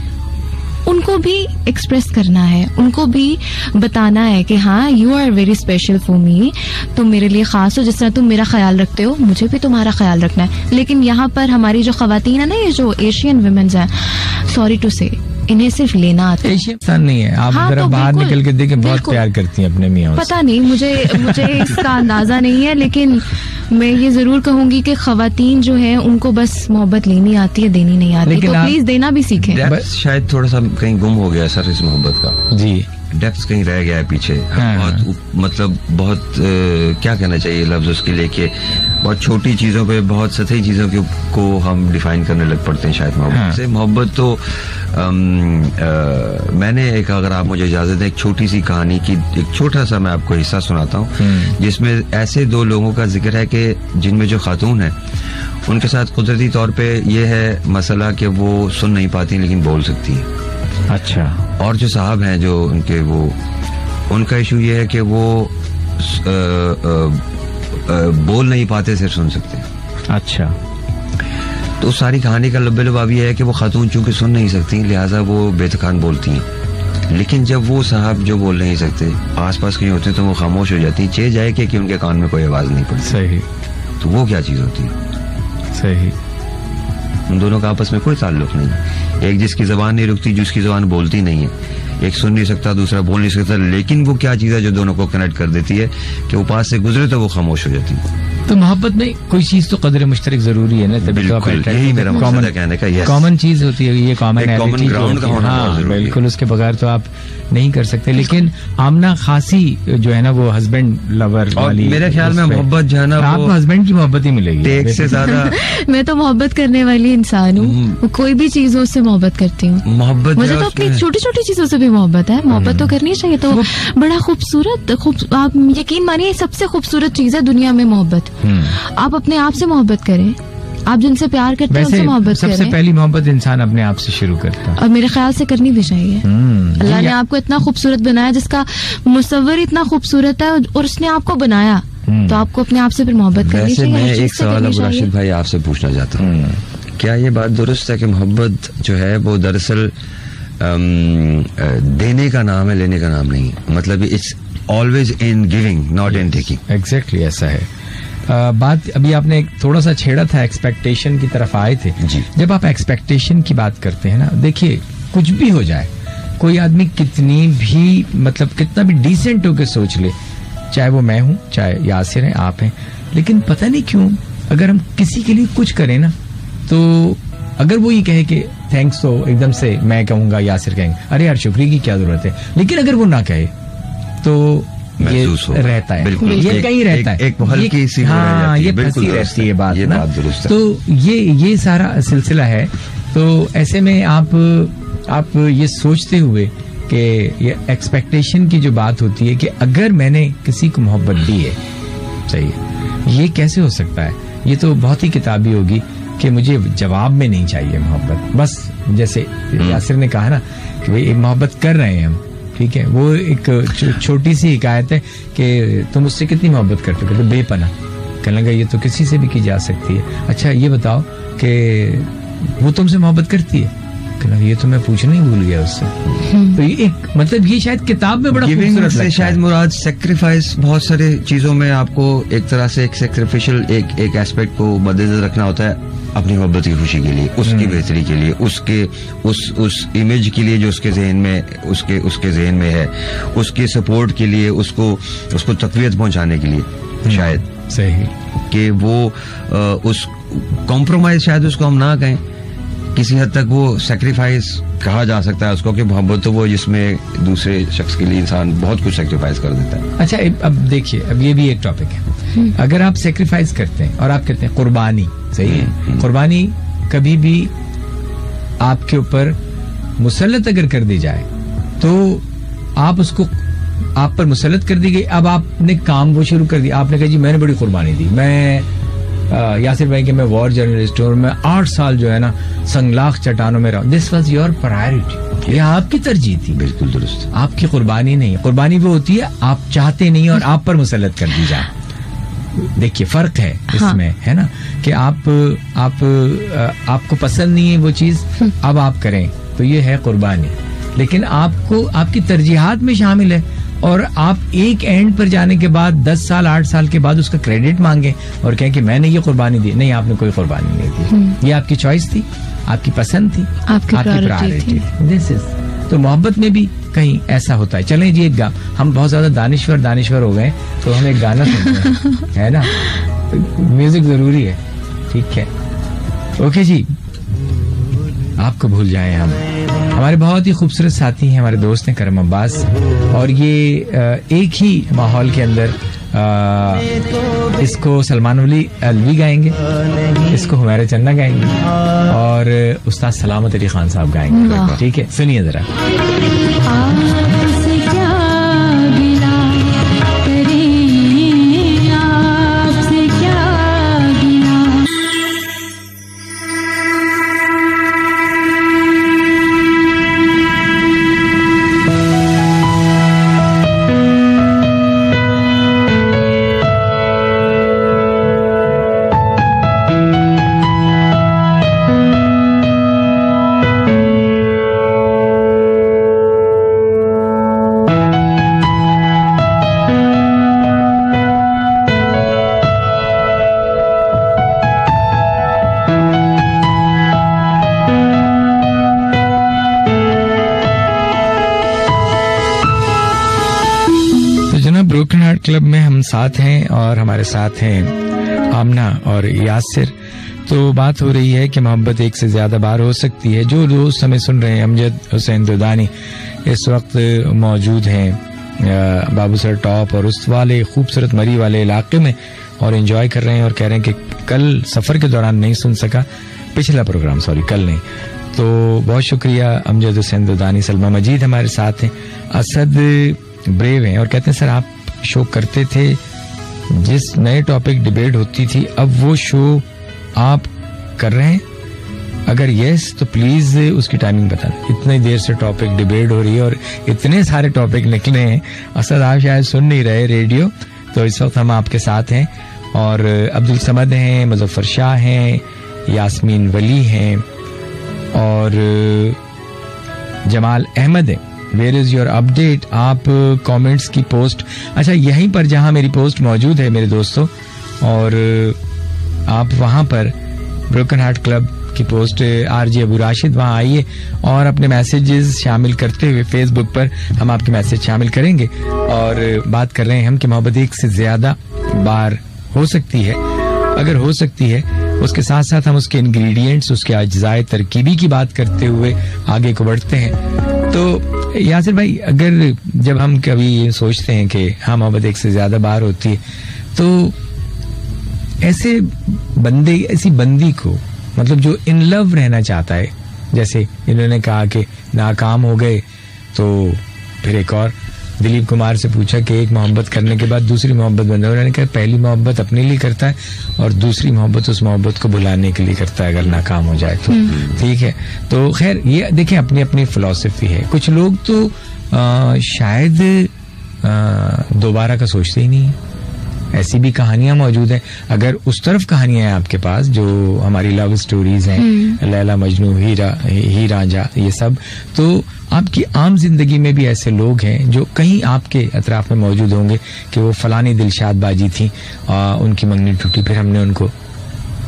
उनको भी एक्सप्रेस करना है, उनको भी बताना है कि हाँ, you are very special for me, तुम मेरे लिए खास हो, जिस तरह तुम मेरा ख्याल रखते हो मुझे भी तुम्हारा ख्याल रखना है। लेकिन यहाँ पर हमारी जो खवातीन है ना, ये जो एशियन वुमेन्स हैं, सॉरी टू से, इन्हें सिर्फ लेना आता है। एशियन नहीं है, आप हाँ, जरा तो बाहर निकल के देखें, बहुत प्यार करती हैं अपने मियां से। पता नहीं, मुझे इसका अंदाजा नहीं है, लेकिन मैं ये जरूर कहूंगी कि खवातीन जो है उनको बस मोहब्बत लेनी आती है, देनी नहीं आती, तो प्लीज देना भी सीखें। शायद थोड़ा सा कहीं गुम हो गया सर इस मोहब्बत का जी, डेप्थ कहीं रह गया है पीछे। बहुत मतलब बहुत क्या कहना चाहिए लफ्ज उसके लिए कि बहुत छोटी चीजों पे, बहुत सतही चीजों को हम डिफाइन करने लग पड़ते हैं शायद मोहब्बत से। मोहब्बत तो मैंने एक, अगर आप मुझे इजाजत दें, एक छोटी सी कहानी की एक छोटा सा मैं आपको हिस्सा सुनाता हूँ, जिसमें ऐसे दो लोगों का जिक्र है कि जिनमें जो खातून है उनके साथ कुदरती तौर पे ये है मसला कि वो सुन नहीं पाती लेकिन बोल सकती है। अच्छा। और जो साहब हैं जो उनके, वो उनका इशू ये है कि वो बोल नहीं पाते, सिर्फ सुन सकते हैं। अच्छा। तो सारी कहानी का लब्बे लुबाब ये है कि वो खातून चूंकि सुन नहीं सकती, लिहाजा वो बेतकान बोलती हैं। लेकिन जब वो साहब जो बोल नहीं सकते आसपास कहीं होते तो वो खामोश हो जाती हैं, चे जाए कि उनके कान में कोई आवाज नहीं पड़ती। सही। तो वो क्या चीज होती है? सही। उन दोनों का आपस में कोई ताल्लुक नहीं है। एक जिसकी जबान नहीं रुकती, जिसकी जबान बोलती नहीं है, एक सुन नहीं सकता, दूसरा बोल नहीं सकता, लेकिन वो क्या चीज है जो दोनों को कनेक्ट कर देती है कि वो पास से गुजरे तो वो खामोश हो जाती है। तो मोहब्बत में कोई चीज तो कदर मुश्तरक जरूरी है ना, तभी तो यही मेरा मकसद है कहने का। कॉमन चीज होती है, ये कॉमन ग्राउंड का होना बहुत जरूरी है। बिल्कुल, उसके बगैर तो आप नहीं कर सकते। लेकिन आमना खासी जो है ना, वो हस्बैंड लवर वाली, मेरे ख्याल में मोहब्बत जो है ना, आपको हस्बैंड की मोहब्बत ही मिलेगी टेक से ज्यादा। मैं तो मोहब्बत करने वाली इंसान हूँ, कोई भी चीज हो उससे मोहब्बत करती हूँ। मोहब्बत मुझे तो अपनी छोटी छोटी चीजों से भी मोहब्बत है, मोहब्बत तो करनी चाहिए। तो बड़ा खूबसूरत, आप यकीन मानिए सबसे खूबसूरत चीज है दुनिया में मोहब्बत। आप अपने आप से मोहब्बत करें, आप जिनसे प्यार करते हैं उनसे मोहब्बत करें। सबसे पहली मोहब्बत इंसान अपने आप से शुरू करता है, और मेरे ख्याल से करनी भी चाहिए। अल्लाह ने आपको इतना खूबसूरत बनाया, जिसका मुसव्वर इतना खूबसूरत है, और उसने आपको बनाया, तो आपको अपने आप से फिर मोहब्बत करनी चाहिए। मैं एक सवाल अब राशिद भाई आपसे पूछना चाहता हूँ, क्या ये बात दुरुस्त है कि मोहब्बत जो है वो दरअसल देने का नाम है, लेने का नाम नहीं है? मतलब it's always in giving, not in taking. Exactly ऐसा है। बात अभी आपने थोड़ा सा छेड़ा था, एक्सपेक्टेशन की तरफ आए थे जी। जब आप एक्सपेक्टेशन की बात करते हैं ना, देखिए कुछ भी हो जाए, कोई आदमी कितनी भी मतलब कितना भी डिसेंट होकर सोच ले, चाहे वो मैं हूं, चाहे यासिर है, आप हैं, लेकिन पता नहीं क्यों अगर हम किसी के लिए कुछ करें ना, तो अगर वो ये कहे कि थैंक्स, तो एकदम से मैं कहूंगा, यासिर कहेंगे अरे यार शुक्रिया की क्या जरूरत है। लेकिन अगर वो ना कहे तो ये रहता है, ये कहीं रहता है, एक हल्की सी, हाँ, ये फंसी रहती है बात ना। तो ये सारा सिलसिला है। तो ऐसे में आप ये सोचते हुए कि ये एक्सपेक्टेशन की जो बात होती है कि अगर मैंने किसी को मोहब्बत दी है, सही है, ये कैसे हो सकता है? ये तो बहुत ही किताबी होगी कि मुझे जवाब में नहीं चाहिए मोहब्बत, बस जैसे यासिर ने कहा ना कि भाई मोहब्बत कर रहे हैं हम, ठीक है, वो एक छोटी सी हिकायत है कि तुम उससे कितनी मोहब्बत करते हो, बेपना। कहने लगा ये तो किसी से भी की जा सकती है। अच्छा ये बताओ कि वो तुमसे मोहब्बत करती है? कहने लगा ये तो मैं पूछना ही भूल गया उससे। तो ये एक मतलब ये शायद किताब में बड़ा खूबसूरत लगता है। शायद मुराद सेक्रीफाइस, बहुत सारे चीजों में आपको एक तरह से एक सेक्रीफिशियल एक एस्पेक्ट को मद्देनजर रखना होता है अपनी मोहब्बत की खुशी के लिए, उसकी बेहतरी के लिए, उसके उस इमेज के लिए जो उसके जहन में है, उसके सपोर्ट के लिए, उसको तकवीत पहुंचाने के लिए, शायद सही कि वो उस कॉम्प्रोमाइज शायद उसको हम ना कहें, किसी हद तक वो सेक्रीफाइस कहा जा सकता है उसको, कि मोहब्बत तो वो जिसमें दूसरे शख्स के लिए इंसान बहुत कुछ सेक्रीफाइस कर देता है। अच्छा अब देखिए, अब ये भी एक टॉपिक है। अगर आप सेक्रीफाइस करते हैं और आप कहते हैं कुर्बानी, सही है, कुर्बानी कभी भी आपके ऊपर मुसल्लत अगर कर दी जाए तो आप उसको आप पर मुसल्लत कर दी गई, अब आपने काम वो शुरू कर दिया, आपने कहा जी मैंने बड़ी कुर्बानी दी, मैं यासिर भाई के मैं वॉर जर्नलिस्ट हूँ और मैं 8 साल जो है ना संगलाख चट्टानों में रहा, दिस वॉज योर प्रायोरिटी, ये आपकी तरजीह थी। बिल्कुल दुरुस्त। आपकी कुर्बानी नहीं, कुर्बानी वो होती है आप चाहते नहीं और आप पर मुसल्लत कर दी जाए। देखिए फर्क है इसमें, है ना, कि आपको पसंद नहीं है वो चीज, अब आप करें, तो ये है कुर्बानी। लेकिन आपको आपकी तरजीहात में शामिल है और आप एक एंड पर जाने के बाद 10 साल 8 साल के बाद उसका क्रेडिट मांगे और कहें कि मैंने ये कुर्बानी दी। नहीं, आपने कोई कुर्बानी नहीं दी, ये आपकी चॉइस थी, आपकी पसंद थी, आपकी प्रायोरिटी थी। दिस इज तो मोहब्बत में भी कहीं ऐसा होता है। चलें जी, एक हम बहुत ज्यादा दानिश्वर हो गए तो हम एक गाना सुनते हैं, है ना, म्यूजिक जरूरी है, ठीक है। ओके जी, आपको भूल जाएं हम। हमारे बहुत ही खूबसूरत साथी हैं, हमारे दोस्त हैं करम अब्बास, और ये एक ही माहौल के अंदर इसको सलमान अलवी गाएंगे, इसको हुमैरा चन्ना गाएंगे और उस्ताद सलामत अली खान साहब गाएंगे। ठीक है, सुनिए जरा। ब्रोकन हार्ट क्लब में हम साथ हैं और हमारे साथ हैं आमना और यासिर। तो बात हो रही है कि मोहब्बत एक से ज्यादा बार हो सकती है। जो दोस्त हमें सुन रहे हैं, अमजद हुसैन दुदानी इस वक्त मौजूद हैं बाबूसर टॉप और उस वाले खूबसूरत मरी वाले इलाके में और एंजॉय कर रहे हैं और कह रहे हैं कि कल सफर के दौरान नहीं सुन सका पिछला प्रोग्राम, सॉरी कल नहीं। तो बहुत शुक्रिया अमजद हुसैन दुदानी। सलमा मजीद हमारे साथ हैं, असद ब्रेव हैं और कहते हैं सर आप शो करते थे, जिस नए टॉपिक डिबेट होती थी अब वो शो आप कर रहे हैं, अगर यस तो प्लीज उसकी टाइमिंग बता दें। इतनी देर से टॉपिक डिबेट हो रही है और इतने सारे टॉपिक निकले हैं, असद आप शायद सुन नहीं रहे रेडियो, तो इस वक्त हम आपके साथ हैं। और अब्दुल समद हैं, मुजफ्फर शाह हैं, यास्मीन वली हैं और जमाल अहमद है। Where is your update? आप कमेंट्स की पोस्ट, अच्छा यहीं पर जहां मेरी पोस्ट मौजूद है मेरे दोस्तों, और आप वहां पर ब्रोकन हार्ट क्लब की पोस्ट आरजे अबू राशिद, वहां आइए और अपने मैसेजेस शामिल करते हुए फेसबुक पर हम आपके मैसेज शामिल करेंगे। और बात कर रहे हैं हम कि मोहब्बत एक से ज्यादा बार हो सकती है। अगर हो सकती है उसके साथ साथ हम उसके इंग्रेडिएंट्स, उसके अज्जाए तरकीबी की बात करते हुए आगे को बढ़ते हैं। तो यासिर भाई, अगर जब हम कभी ये सोचते हैं कि हाँ मोहब्बत एक से ज्यादा बार होती है, तो ऐसे बंदे, ऐसी बंदी को, मतलब जो इन लव रहना चाहता है, जैसे इन्होंने कहा कि नाकाम हो गए तो फिर एक और, दिलीप कुमार से पूछा कि एक मोहब्बत करने के बाद दूसरी मोहब्बत बंद है, उन्होंने कहा पहली मोहब्बत अपने लिए करता है और दूसरी मोहब्बत उस मोहब्बत को भुलाने के लिए करता है अगर नाकाम हो जाए तो। ठीक है, तो खैर ये देखें अपनी अपनी फिलॉसफी है। कुछ लोग तो शायद दोबारा का सोचते ही नहीं है, ऐसी भी कहानियां मौजूद हैं। अगर उस तरफ कहानियां हैं आपके पास जो हमारी लव स्टोरीज हैं, लैला मजनू, ही रांझा, ये सब, तो आपकी आम जिंदगी में भी ऐसे लोग हैं जो कहीं आपके अतराफ में मौजूद होंगे कि वो फलानी दिलशाद बाजी थी, उनकी मंगनी टूटी, फिर हमने उनको,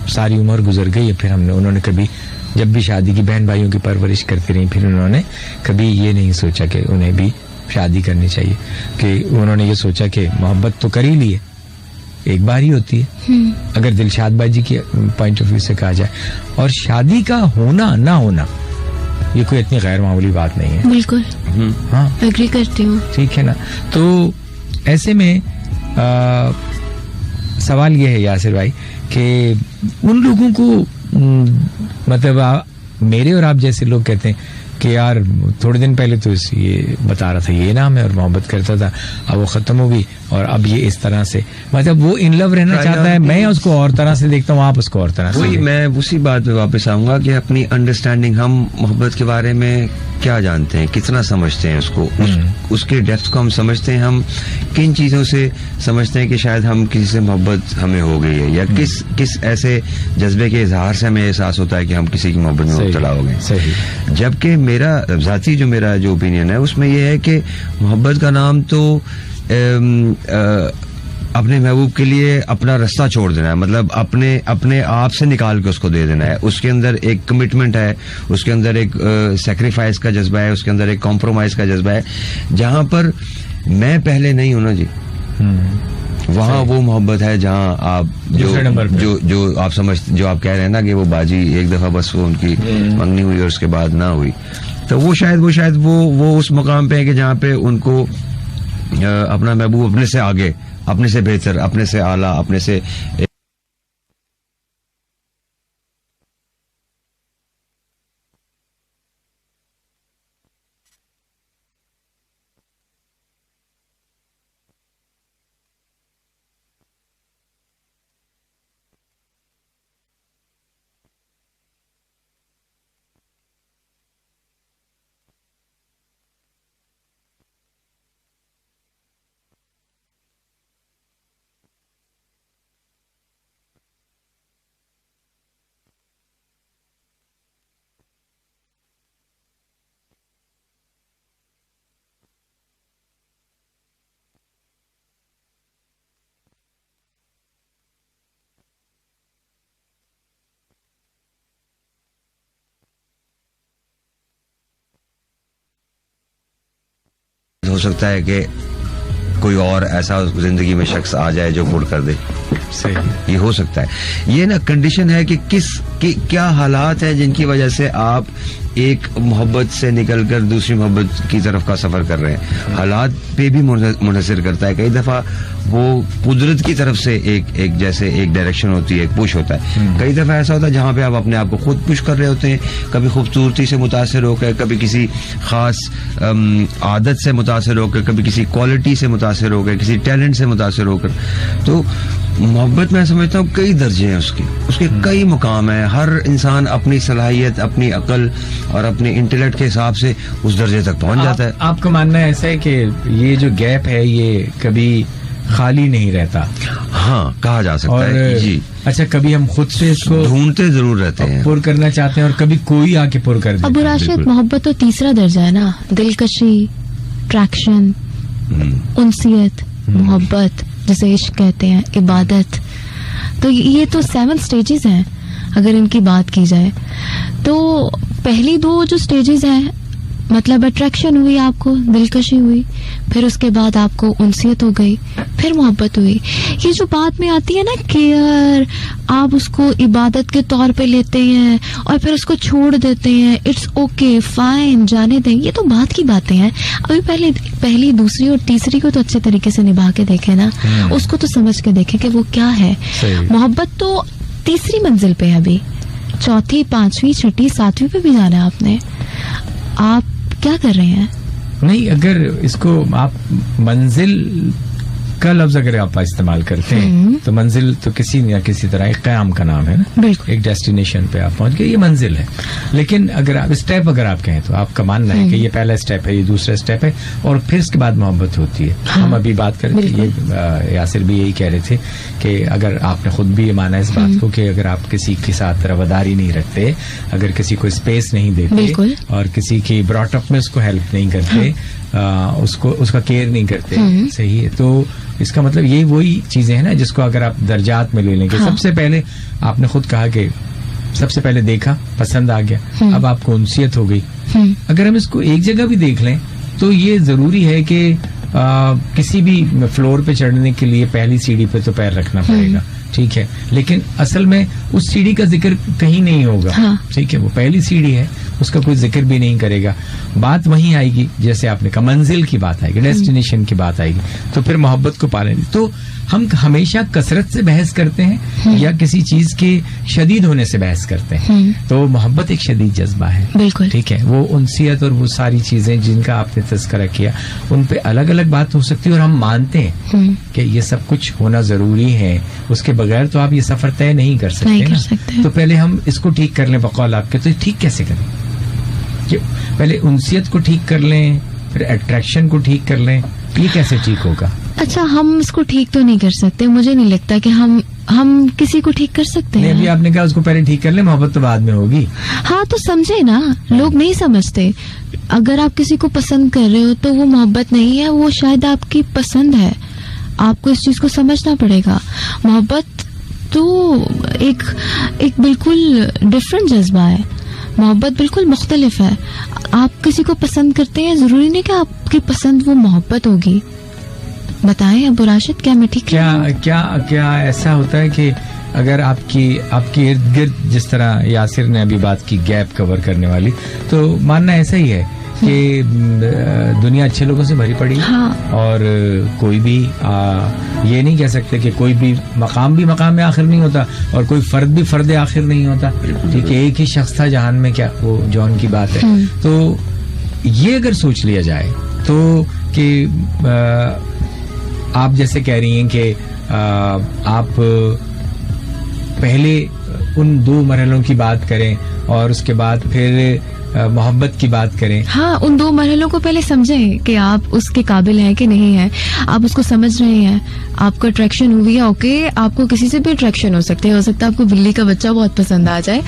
सारी उम्र गुजर गई, फिर उन्होंने कभी जब भी शादी की, बहन भाइयों की परवरिश करती रही, फिर उन्होंने कभी ये नहीं सोचा कि उन्हें भी शादी करनी चाहिए, कि उन्होंने ये सोचा कि मोहब्बत तो कर ही ली है, एक बार ही होती है अगर दिलशाद बाजी की पॉइंट ऑफ व्यू से कहा जाए। और शादी का होना ना होना ये कोई इतनी गैर मामूली बात नहीं है। बिल्कुल, हाँ एग्री करती हूँ। ठीक है ना। तो ऐसे में सवाल ये है यासिर भाई कि उन लोगों को, मतलब मेरे और आप जैसे लोग कहते हैं कि यार थोड़े दिन पहले तो ये बता रहा था ये नाम है और मोहब्बत करता था, अब वो खत्म हो गई और अब ये इस तरह से, मतलब वो इन लव रहना चाहता है, मैं उसको और तरह से देखता हूँ, आप उसको और तरह से। मैं उसी बात पे वापस आऊंगा कि अपनी अंडरस्टैंडिंग, हम मोहब्बत के बारे में क्या जानते हैं, कितना समझते हैं उसको, उसके डेप्थ को हम समझते हैं, हम किन चीजों से समझते हैं कि शायद हम किसी से मोहब्बत हमें हो गई है, या किस ऐसे जज्बे के इजहार से हमें एहसास होता है कि हम किसी की मोहब्बत में मुब्तला हो गए। जबकि मेरा ज़ाती जो ओपिनियन है उसमें यह है कि मोहब्बत का नाम तो अपने महबूब के लिए अपना रास्ता छोड़ देना है, मतलब अपने आप से निकाल के उसको दे देना है। उसके अंदर एक कमिटमेंट है, उसके अंदर एक सेक्रीफाइस का जज्बा है, उसके अंदर एक कॉम्प्रोमाइज का जज्बा है। जहां पर मैं पहले नहीं हूं ना जी, वहाँ वो मोहब्बत है जहाँ आप जो आप जो आप कह रहे हैं ना कि वो बाजी एक दफा बस वो उनकी मंगनी हुई और उसके बाद ना हुई, तो वो शायद वो उस मकाम पे है कि जहाँ पे उनको अपना महबूब अपने से आगे, अपने से बेहतर, अपने से आला, अपने से हो सकता है कि कोई और ऐसा जिंदगी में शख्स आ जाए जो पुर कर दे। सही, ये हो सकता है। ये ना कंडीशन है कि क्या हालात है जिनकी वजह से आप एक मोहब्बत से निकलकर दूसरी मोहब्बत की तरफ का सफर कर रहे हैं। हालात पे भी मुनहसर करता है। कई दफा वो कुदरत की तरफ से एक जैसे एक डायरेक्शन होती है, एक पुश होता है। कई दफा ऐसा होता है जहाँ पे आप अपने आप को खुद पुश कर रहे होते हैं, कभी खूबसूरती से मुतासिर होकर, कभी किसी खास आदत से मुतासिर होकर, कभी किसी क्वालिटी से मुतासिर होकर, किसी टैलेंट से मुतासिर होकर। तो मोहब्बत मैं समझता हूँ कई दर्जे हैं उसके कई मुकाम है। हर इंसान अपनी सलाहियत, अपनी अकल और अपने इंटेलेक्ट के हिसाब से उस दर्जे तक पहुंच जाता है। आपका मानना है ऐसा है कि ये जो गैप है ये कभी खाली नहीं रहता? हाँ, कहा जा सकता है जी। अच्छा, कभी हम खुद से इसको ढूंढते जरूर रहते हैं, पुर करना चाहते हैं और कभी कोई आके पुर कर देता है। अबू राशिद, मोहब्बत तो तीसरा दर्जा है ना, दिलकशी, ट्रैक्शन, उनसियत, मोहब्बत जिसे इश्क कहते हैं, इबादत। तो ये तो 7 स्टेजेस हैं अगर इनकी बात की जाए। तो पहली 2 जो स्टेजेस हैं, मतलब अट्रैक्शन हुई, आपको दिलकशी हुई, फिर उसके बाद आपको उनसियत हो गई, फिर मोहब्बत हुई। ये जो बात में आती है ना केयर, आप उसको इबादत के तौर पे लेते हैं और फिर उसको छोड़ देते हैं, इट्स ओके फाइन, जाने दें, ये तो बात की बातें हैं। अभी पहली, दूसरी और तीसरी को तो अच्छे तरीके से निभा के देखें ना, उसको तो समझ के देखें कि वो क्या है। मोहब्बत तो तीसरी मंजिल पे है, अभी 4th, 5वीं, 6ठी, 7वीं पे भी जाना है आपने। आप क्या कर रहे हैं? नहीं, अगर इसको आप मंजिल का लफ्ज अगर आप इस्तेमाल करते हैं तो मंजिल तो किसी न किसी तरह एक क़याम का नाम है ना, एक डेस्टिनेशन पे आप पहुंच गए, ये मंजिल है। लेकिन अगर आप स्टेप अगर आप कहें तो आपका मानना है कि ये पहला स्टेप है, ये दूसरा स्टेप है और फिर इसके बाद मोहब्बत होती है। हम अभी बात करते ये यासिर भी यही कह रहे थे कि अगर आपने खुद भी ये माना इस बात को कि अगर आप किसी के साथ रवदारी नहीं रखते, अगर किसी को स्पेस नहीं देते और किसी की ब्रॉटअप में उसको हेल्प नहीं करते, उसका केयर नहीं करते, सही है, तो इसका मतलब ये वही चीजें हैं ना जिसको अगर आप दर्जात में ले लेंगे। सबसे पहले आपने खुद कहा कि सबसे पहले देखा, पसंद आ गया, अब आपको उनसियत हो गई। अगर हम इसको एक जगह भी देख लें तो ये जरूरी है कि किसी भी फ्लोर पे चढ़ने के लिए पहली सीढ़ी पे तो पैर रखना पड़ेगा, ठीक है, लेकिन असल में उस सीढ़ी का जिक्र कहीं नहीं होगा। हाँ। ठीक है, वो पहली सीढ़ी है, उसका कोई जिक्र भी नहीं करेगा। बात वहीं आएगी जैसे आपने कहा, मंजिल की बात आएगी, डेस्टिनेशन की बात आएगी, तो फिर मोहब्बत को पाने। तो हम हमेशा कसरत से बहस करते हैं या किसी चीज के शदीद होने से बहस करते हैं। तो मोहब्बत एक शदीद जज्बा है, बिल्कुल, ठीक है। वो उनसियत और वो सारी चीजें जिनका आपने तज़किरा किया, उन पे अलग अलग बात हो सकती है, और हम मानते हैं कि ये सब कुछ होना जरूरी है, उसके बगैर तो आप ये सफर तय नहीं कर सकते, नहीं ना। कर सकते। तो पहले हम इसको ठीक कर लें, बकौल आपके, तो ठीक कैसे करें? पहले उनसियत को ठीक कर लें, फिर अट्रैक्शन को ठीक कर लें, ये कैसे ठीक होगा? अच्छा, हम इसको ठीक तो नहीं कर सकते, मुझे नहीं लगता कि हम किसी को ठीक कर सकते हैं। अभी आपने कहा उसको पहले ठीक कर ले, मोहब्बत तो बाद में होगी। हाँ, तो समझे ना, लोग नहीं समझते। अगर आप किसी को पसंद कर रहे हो तो वो मोहब्बत नहीं है, वो शायद आपकी पसंद है। आपको इस चीज को समझना पड़ेगा। मोहब्बत तो एक बिल्कुल डिफरेंट जज्बा है, मोहब्बत बिल्कुल मुख्तलिफ है। आप किसी को पसंद करते हैं, जरूरी नहीं कि आपकी पसंद वो मोहब्बत होगी। बताएं अबू राशिद, क्या मैं ठीक क्या ऐसा होता है कि अगर आपकी इर्द गिर्द, जिस तरह यासिर ने अभी बात की गैप कवर करने वाली, तो मानना ऐसा ही है कि दुनिया अच्छे लोगों से भरी पड़ी है। हाँ। और कोई भी ये नहीं कह सकते कि कोई भी मकाम में आखिर नहीं होता, और कोई फर्द भी फर्द आखिर नहीं होता। ठीक है, एक ही शख्स था जहान में, क्या वो जॉन की बात है। तो ये अगर सोच लिया जाए तो कि आप जैसे कह रही हैं कि आप पहले उन 2 मरहलों की बात करें और उसके बाद फिर मोहब्बत की बात करें। हाँ, उन 2 मरहलों को पहले समझें कि आप उसके काबिल हैं कि नहीं है, आप उसको समझ रहे हैं, आपको अट्रैक्शन हुई है। ओके, आपको किसी से भी अट्रैक्शन हो सकती है। हो सकता है आपको बिल्ली का बच्चा बहुत पसंद आ जाए,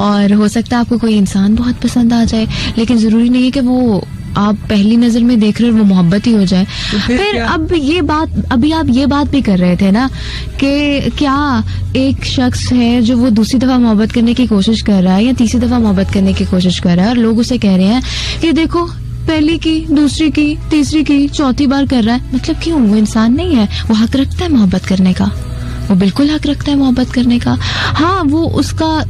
और हो सकता है आपको कोई इंसान बहुत पसंद आ जाए, लेकिन जरूरी नहीं है कि वो आप पहली नजर में देख रहे हो वो मोहब्बत ही हो जाए। तो फिर अभी आप ये बात भी कर रहे थे ना कि क्या एक शख्स है जो वो दूसरी दफा मोहब्बत करने की कोशिश कर रहा है या तीसरी दफा मोहब्बत करने की कोशिश कर रहा है, और लोग उसे कह रहे हैं कि देखो पहली की, दूसरी की, तीसरी की, चौथी बार कर रहा है। मतलब क्यों? वो इंसान नहीं है, वो हक रखता है मोहब्बत करने का, वो बिल्कुल हक रखता है मोहब्बत करने का। हाँ, वो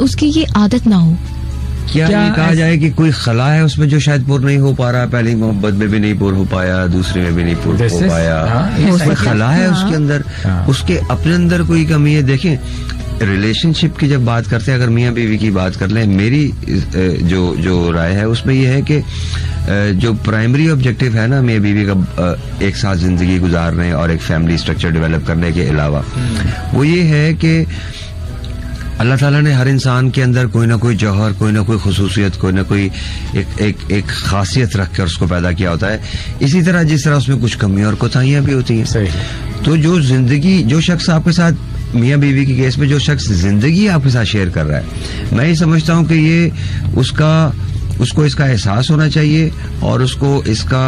उसकी ये आदत ना हो। क्या ये कहा जाए कि कोई खला है उसमें जो शायद पूर्ण नहीं हो पा रहा, पहली मोहब्बत में भी नहीं पूर्ण हो पाया, दूसरी में भी नहीं पूर्ण हो पाया, कोई खला है उसके अंदर, उसके अपने अंदर कोई कमी है। देखें, रिलेशनशिप की जब बात करते हैं, अगर मियाँ बीवी की बात कर लें, मेरी जो राय है उसमें ये है कि जो प्राइमरी ऑब्जेक्टिव है ना मियाँ बीवी का एक साथ जिंदगी गुजारने और एक फैमिली स्ट्रक्चर डेवलप करने के अलावा, वो ये है कि अल्लाह ताला ने हर इंसान के अंदर कोई ना कोई जौहर, कोई ना कोई खुसूसियत, कोई ना कोई एक खासियत रख कर उसको पैदा किया होता है। इसी तरह जिस तरह उसमें कुछ कमियां और कोताहियां भी होती हैं। सही। तो जो शख्स आपके साथ मियाँ बीवी के केस में जो शख्स जिंदगी आपके साथ शेयर कर रहा है, मैं ये समझता हूँ कि ये उसको इसका एहसास होना चाहिए और उसको इसका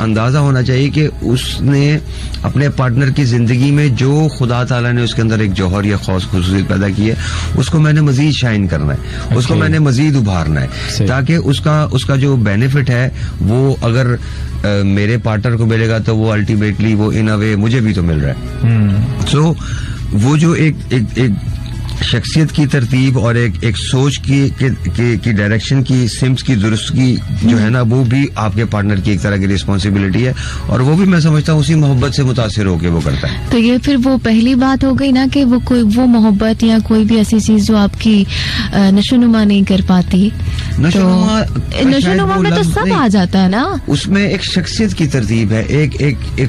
अंदाजा होना चाहिए कि उसने अपने पार्टनर की जिंदगी में जो खुदा ताला ने उसके अंदर एक जौहर या खास खुसूसियत पैदा की है, उसको मैंने मजीद शाइन करना है, उसको मैंने मजीद उभारना है, ताकि उसका जो बेनिफिट है वो अगर मेरे पार्टनर को मिलेगा तो वो अल्टीमेटली वो इन अ वे मुझे भी तो मिल रहा है। सो वो जो एक शख्सियत की तरतीब और एक सोच की डायरेक्शन की सिम्स की दुरुस्तगी जो है ना, वो भी आपके पार्टनर की एक तरह की रिस्पॉन्सिबिलिटी है, और वो भी मैं समझता हूँ उसी मोहब्बत से मुतासिर होकर वो करता है। तो ये फिर वो पहली बात हो गई ना कि वो मोहब्बत या कोई भी ऐसी चीज जो आपकी नशोनुमा नहीं कर पाती, नशोनुमा में तो सब आ जाता है ना। उसमें एक शख्सियत की तरतीब है, एक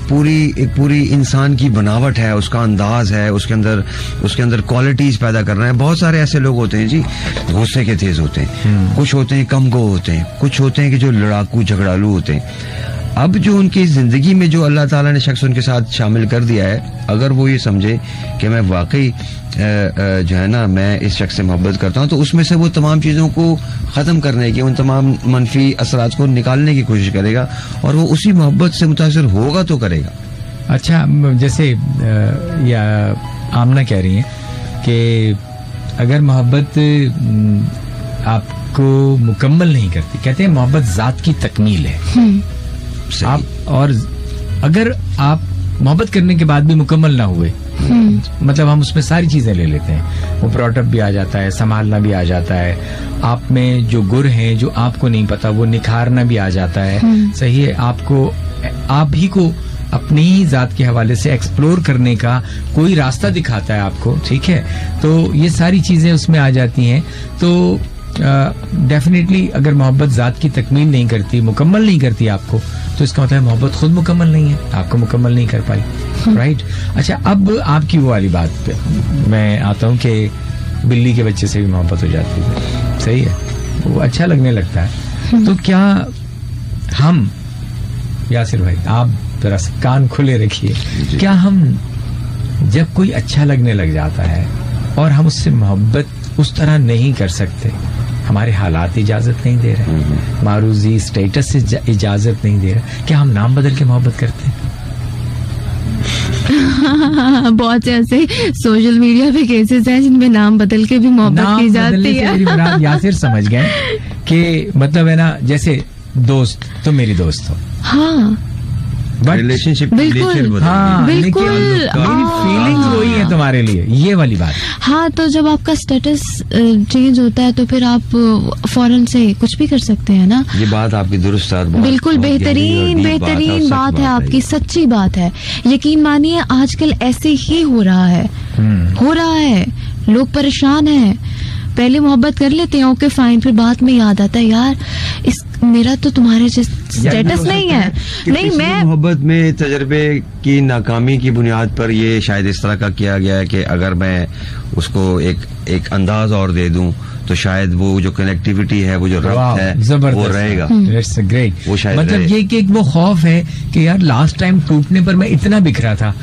पूरी इंसान की बनावट है, उसका अंदाज है, उसके अंदर क्वालिटीज पैदा करना है। बहुत सारे ऐसे लोग होते हैं जी, गुस्से के तेज होते हैं, कुछ होते हैं कम गो होते हैं, कुछ होते हैं कि जो लड़ाकू झगड़ालू होते हैं। अब जो उनकी जिंदगी में जो अल्लाह ताला ने शख्स उनके साथ शामिल कर दिया है, अगर वो ये समझे कि मैं वाकई जो है ना मैं इस शख्स से मोहब्बत करता हूँ, तो उसमें से वो तमाम चीज़ों को ख़त्म करने की, उन तमाम मनफी असरात को निकालने की कोशिश करेगा, और वो उसी मोहब्बत से मुतासिर होगा तो करेगा। अच्छा, जैसे या आमना कह रही हैं कि अगर मोहब्बत आपको मुकम्मल नहीं करती, कहते हैं मोहब्बत ज़ात की तकमील है आप, और अगर आप मोहब्बत करने के बाद भी मुकम्मल ना हुए मतलब हम उसमें सारी चीजें ले लेते हैं, वो ब्रॉटअप भी आ जाता है, संभालना भी आ जाता है, आप में जो गुर हैं जो आपको नहीं पता वो निखारना भी आ जाता है। सही है, आपको आप ही को अपनी ही जात के हवाले से एक्सप्लोर करने का कोई रास्ता दिखाता है आपको, ठीक है। तो ये सारी चीजें उसमें आ जाती हैं। तो डेफिनेटली अगर मोहब्बत जात की तकमील नहीं करती, मुकम्मल नहीं करती आपको, तो इसका मतलब है मोहब्बत खुद मुकम्मल नहीं है, आपको मुकम्मल नहीं कर पाई, राइट। अच्छा, अब आपकी वो वाली बात पे मैं आता हूँ कि बिल्ली के बच्चे से भी मोहब्बत हो जाती है, सही है, वो अच्छा लगने लगता है। तो क्या हम, यासिर भाई आप जरा कान खुले रखिए, क्या हम जब कोई अच्छा लगने लग जाता है और हम उससे मोहब्बत उस तरह नहीं कर सकते, हमारे हालात इजाजत नहीं दे रहे, मारूजी स्टेटस से इजाजत नहीं दे रहा, क्या हम नाम बदल के मोहब्बत करते हैं? बहुत से ऐसे सोशल मीडिया पे केसेस हैं जिनमें नाम बदल के भी मोहब्बत की जाती है। यासिर समझ गए कि मतलब है ना, जैसे दोस्त तो मेरी दोस्त हो, हाँ रिलेशनशिप बिल्कुल, हाँ, बिल्कुल, फीलिंग्स वही है तुम्हारे लिए, ये वाली बात। हाँ, तो जब आपका स्टेटस चेंज होता है तो फिर आप फौरन से कुछ भी कर सकते हैं ना। ये बात आपकी दुरुस्त है, बिल्कुल बेहतरीन बात है आपकी, सच्ची बात है। यकीन मानिए आजकल ऐसे ही हो रहा है, लोग परेशान हैं, पहले मोहब्बत कर लेते हैं, ओके फाइन, फिर बाद में याद आता है यार मेरा तो तुम्हारे स्टेटस नहीं है, नहीं मैं मोहब्बत में तजर्बे की नाकामी की बुनियाद पर ये शायद इस तरह का किया गया है कि अगर मैं उसको एक अंदाज और दे दूं तो शायद वो जो कनेक्टिविटी है, वो जो रब्त है वो रहेगा। That's great। वो शायद मतलब ये कि एक वो खौफ है कि यार लास्ट टाइम टूटने पर मैं इतना बिखरा था,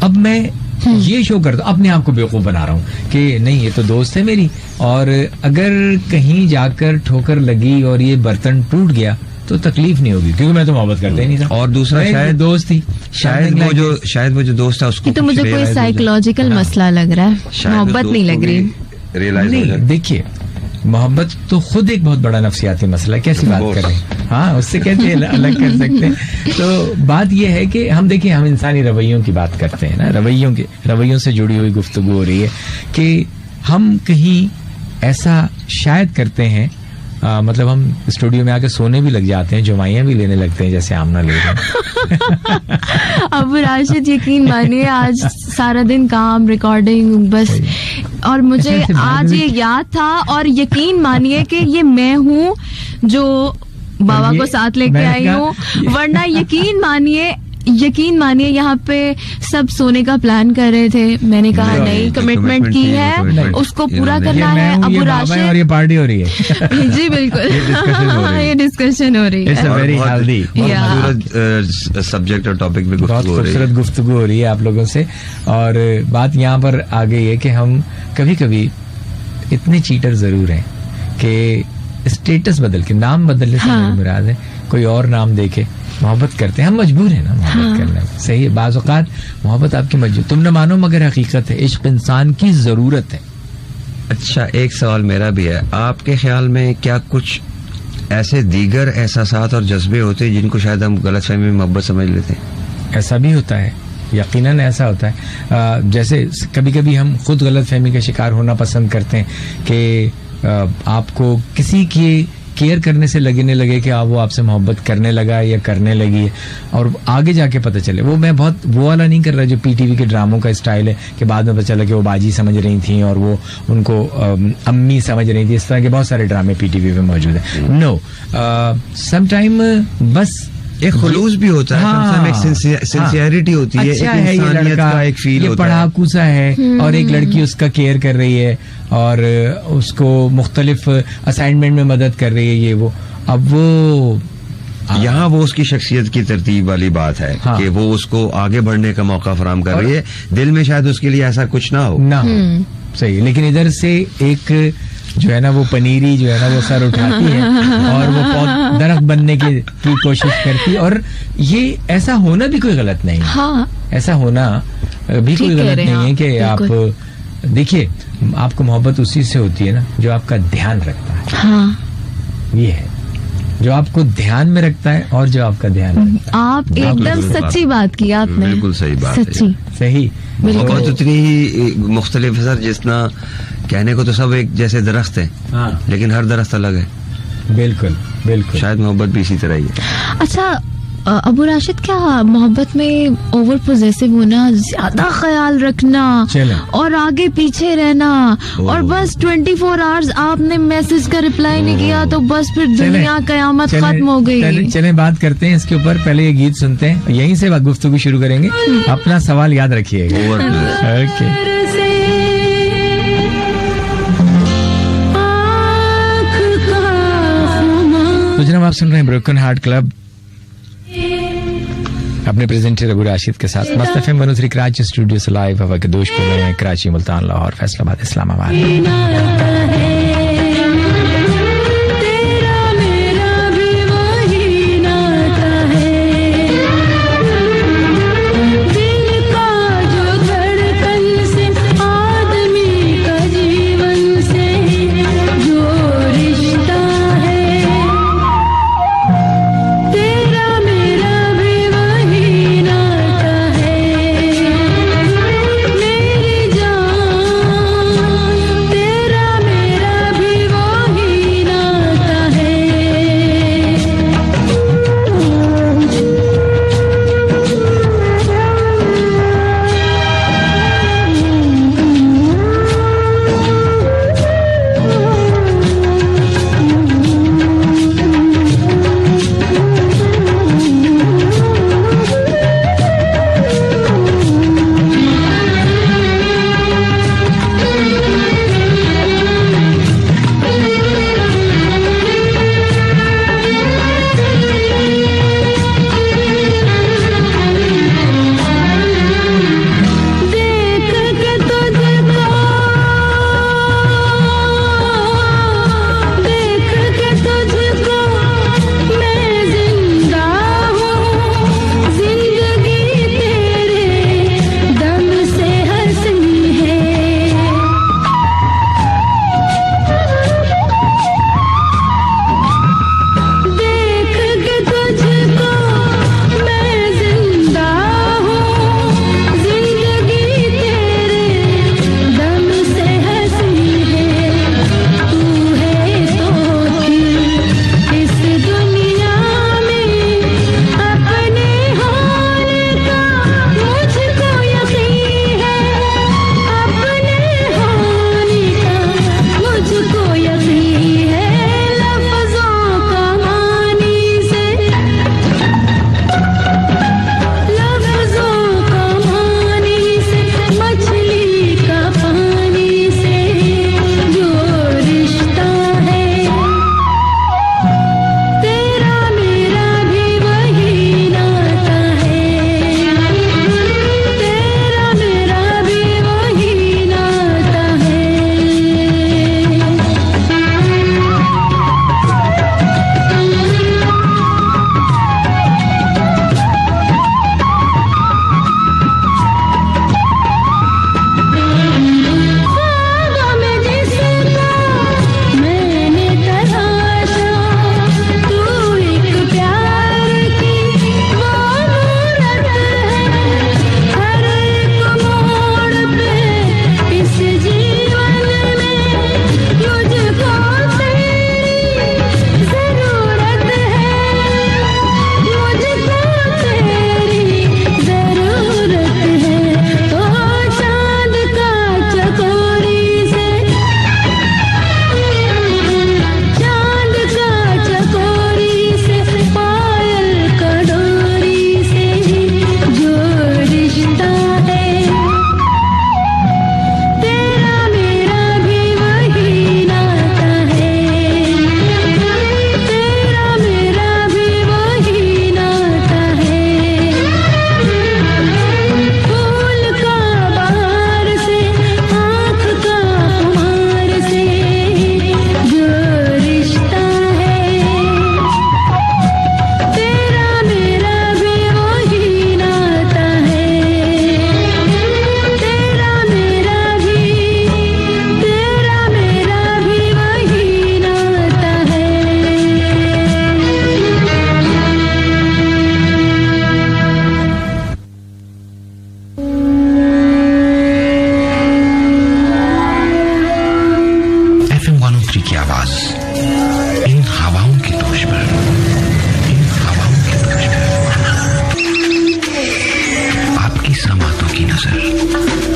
अब मैं ये शो करता हूँ, अपने आप को बेवकूफ बना रहा हूँ कि नहीं ये तो दोस्त है मेरी, और अगर कहीं जाकर ठोकर लगी और ये बर्तन टूट गया तो तकलीफ नहीं होगी, क्योंकि मैं तो मोहब्बत करता ही नहीं था। और दूसरा शायद दोस्त ही, शायद वो जो दोस्त है उसको तो मुझे कोई साइकोलॉजिकल मसला लग रहा है, मोहब्बत नहीं लग रही। नहीं, देखिए मोहब्बत तो खुद एक बहुत बड़ा नफ्सियाती मसला है, कैसी बात कर रहे हैं, हाँ उससे कैसे अलग कर सकते हैं। तो बात यह है कि हम देखिए, हम इंसानी रवैयों की बात करते हैं ना, रवैयों से जुड़ी हुई गुफ्तगू हो रही है कि हम कहीं ऐसा शायद करते हैं, मतलब हम स्टूडियो में आके सोने भी लग जाते हैं, जुमाइयां भी लेने लगते हैं जैसे आमना ले रहे हैं। अब राशिद यकीन मानिए आज सारा दिन काम, रिकॉर्डिंग बस, और मुझे आज ये याद था, और यकीन मानिए कि ये मैं हूँ जो बाबा को साथ लेके आई हूँ, वरना यकीन मानिए यहाँ पे सब सोने का प्लान कर रहे थे, मैंने कहा नहीं, कमिटमेंट की है, उसको पूरा करना है। अब राशिद और ये पार्टी हो रही है। जी बिल्कुल, ये डिस्कशन हो रही है, वेरी हेल्दी सब्जेक्ट और टॉपिक पे बहुत खूबसूरत गुफ्तगू हो रही है आप लोगों से। और बात यहाँ पर आ गई है कि हम कभी कभी इतने चीटर जरूर हैं कि स्टेटस बदल के, नाम बदलने से मुराद है कोई और नाम देके मोहब्बत करते हैं। हम मजबूर हैं ना मोहब्बत करने में, सही है, बाज़ औक़ात मोहब्बत आपकी मजबूर, तुम न मानो मगर हकीकत है, इश्क इंसान की जरूरत है। अच्छा, एक सवाल मेरा भी है, आपके ख्याल में क्या कुछ ऐसे दीगर एहसासात और जज्बे होते हैं जिनको शायद हम गलतफहमी में मोहब्बत समझ लेते हैं? ऐसा भी होता है, यकीनन ऐसा होता है। जैसे कभी कभी हम खुद गलतफहमी का शिकार होना पसंद करते हैं कि आपको किसी की केयर करने से लगने लगे कि वो आपसे मोहब्बत करने लगा या करने लगी है, और आगे जाके पता चले, वो मैं बहुत वो वाला नहीं कर रहा जो पीटीवी के ड्रामों का स्टाइल है कि बाद में पता चला कि वो बाजी समझ रही थी और वो उनको अम्मी समझ रही थी, इस तरह के बहुत सारे ड्रामे पीटीवी पे मौजूद है। नो, समटाइम बस एक खुलूस भी होता है, हाँ, एक सिंसियरिटी होती है, अच्छा एक इंसानियत का एक फील होता है, पढ़ाकू सा है और एक लड़की उसका केयर कर रही है और उसको मुख्तलिफ असाइनमेंट में मदद कर रही है, ये वो। अब वो यहाँ वो उसकी शख्सियत की तरतीब वाली बात है, हाँ, कि वो उसको आगे बढ़ने का मौका फराहम कर रही है, दिल में शायद उसके लिए ऐसा कुछ ना हो, सही, लेकिन इधर से एक जो है ना वो पनीरी जो है ना वो सर उठाती है और वो दरख्त बनने की कोशिश करती है, और ये ऐसा होना भी कोई गलत नहीं है, हाँ, ऐसा होना भी कोई गलत नहीं है कि आप देखिए, आपको मोहब्बत उसी से होती है ना जो आपका ध्यान रखता है, हाँ, ये है, जो आपको ध्यान में रखता है और जो आपका ध्यान रखता आप एकदम बिल्कुल सच्ची बात की आपने, बिल्कुल सही बात है। सच्ची। है। सही। मोहब्बत उतनी ही मुख्तलिफ है सर, जितना कहने को तो सब एक जैसे दरख्त है, हाँ, लेकिन हर दरख्त अलग है। बिल्कुल बिल्कुल। शायद मोहब्बत भी इसी तरह ही है। अच्छा अबू राशिद, क्या मोहब्बत में ओवर पोजेसिव होना, ज्यादा ख्याल रखना चलो। और आगे पीछे रहना, और बस 24 आवर्स आपने मैसेज का रिप्लाई नहीं किया तो बस फिर दुनिया कयामत खत्म हो गई। चले बात करते हैं इसके ऊपर, पहले ये गीत सुनते हैं, यहीं से गुफ्तगू शुरू करेंगे। अपना सवाल याद रखिएगा। Over okay. तो जनाब आप सुन रहे हैं ब्रोकन हार्ट क्लब अपने प्रेजेंटर अबू राशिद के साथ मस्त एफएम 103 कराची स्टूडियो से लाइव हवा के दोषपुर में, कराची, मुल्तान, लाहौर, फैसलाबाद, इस्लामाबाद।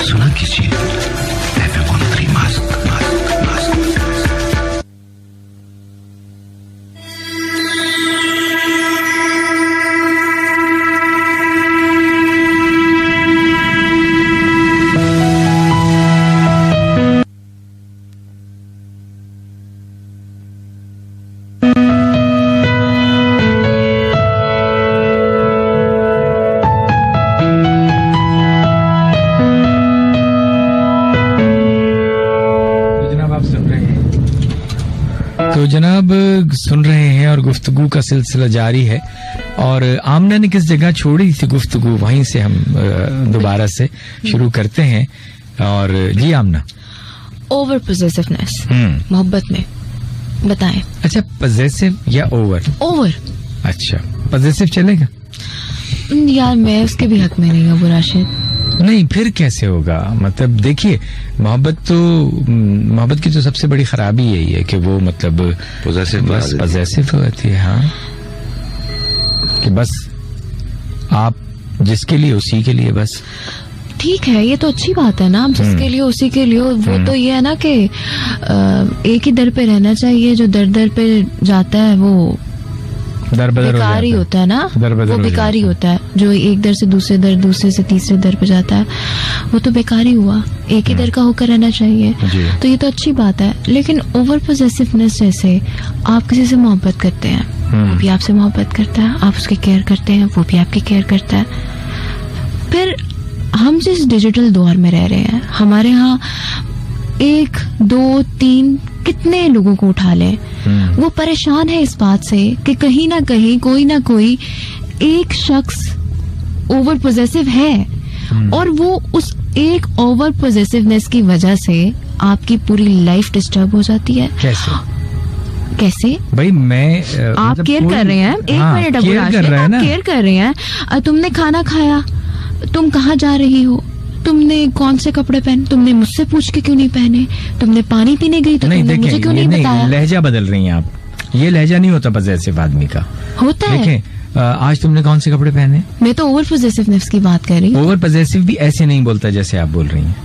सुना कीजिए FM 103 मास्क। तो जनाब सुन रहे हैं और गुफ्तगू का सिलसिला जारी है। और आमना ने किस जगह छोड़ी थी गुफ्तगू, वहीं से हम दोबारा से शुरू करते हैं। और जी आमना, ओवर पोजेसिवनेस मोहब्बत में बताएं। अच्छा, पजेसिव या ओवर? ओवर। अच्छा, पजेसिव चलेगा? यार मैं उसके भी हक में नहीं हूँ राशिद। नहीं, फिर कैसे होगा? मतलब देखिए, मोहब्बत की तो सबसे बड़ी खराबी यही है कि वो मतलब पजेसिव होती है। हाँ, कि बस आप जिसके लिए उसी के लिए बस। ठीक है, ये तो अच्छी बात है ना, आप जिसके लिए उसी के लिए। वो तो ये है ना कि एक ही दर पे रहना चाहिए। जो दर दर पे जाता है वो बेकारी होता है ना, वो बेकारी होता है। जो एक दर से दूसरे दर, दूसरे से तीसरे दर पे जाता है, वो तो बेकारी हुआ। एक ही दर का होकर रहना चाहिए। तो ये तो अच्छी बात है। लेकिन ओवर पोजेसिवनेस, जैसे आप किसी से मोहब्बत करते हैं, वो भी आपसे मोहब्बत करता है, आप उसकी केयर करते हैं, वो भी आपकी केयर करता है। फिर हम जिस डिजिटल दौर में रह रहे हैं, हमारे यहाँ 1, 2, 3 कितने लोगों को उठा लें, वो परेशान है इस बात से कि कहीं ना कहीं कोई ना कोई एक शख्स ओवर पोजेसिव है, और वो उस एक ओवर पोजेसिवनेस की वजह से आपकी पूरी लाइफ डिस्टर्ब हो जाती है। कैसे भाई? मैं आप मतलब केयर कर रहे हैं, एक मिनट आप केयर कर रहे हैं। तुमने खाना खाया, तुम कहाँ जा रही हो, तुमने कौन से कपड़े पहने, तुमने मुझसे पूछ के क्यों नहीं पहने, तुमने पानी पीने गई तो तुमने मुझे क्यों नहीं बताया? लहजा बदल रही हैं आप। ये लहजा नहीं होता पजेसिव आदमी का। होता है। देखें, आज तुमने कौन से कपड़े पहने? मैं तो ओवर पोजेसिवनेस की बात कर रही हूँ। ओवर पोजेसिव भी ऐसे नहीं बोलता जैसे आप बोल रही हैं।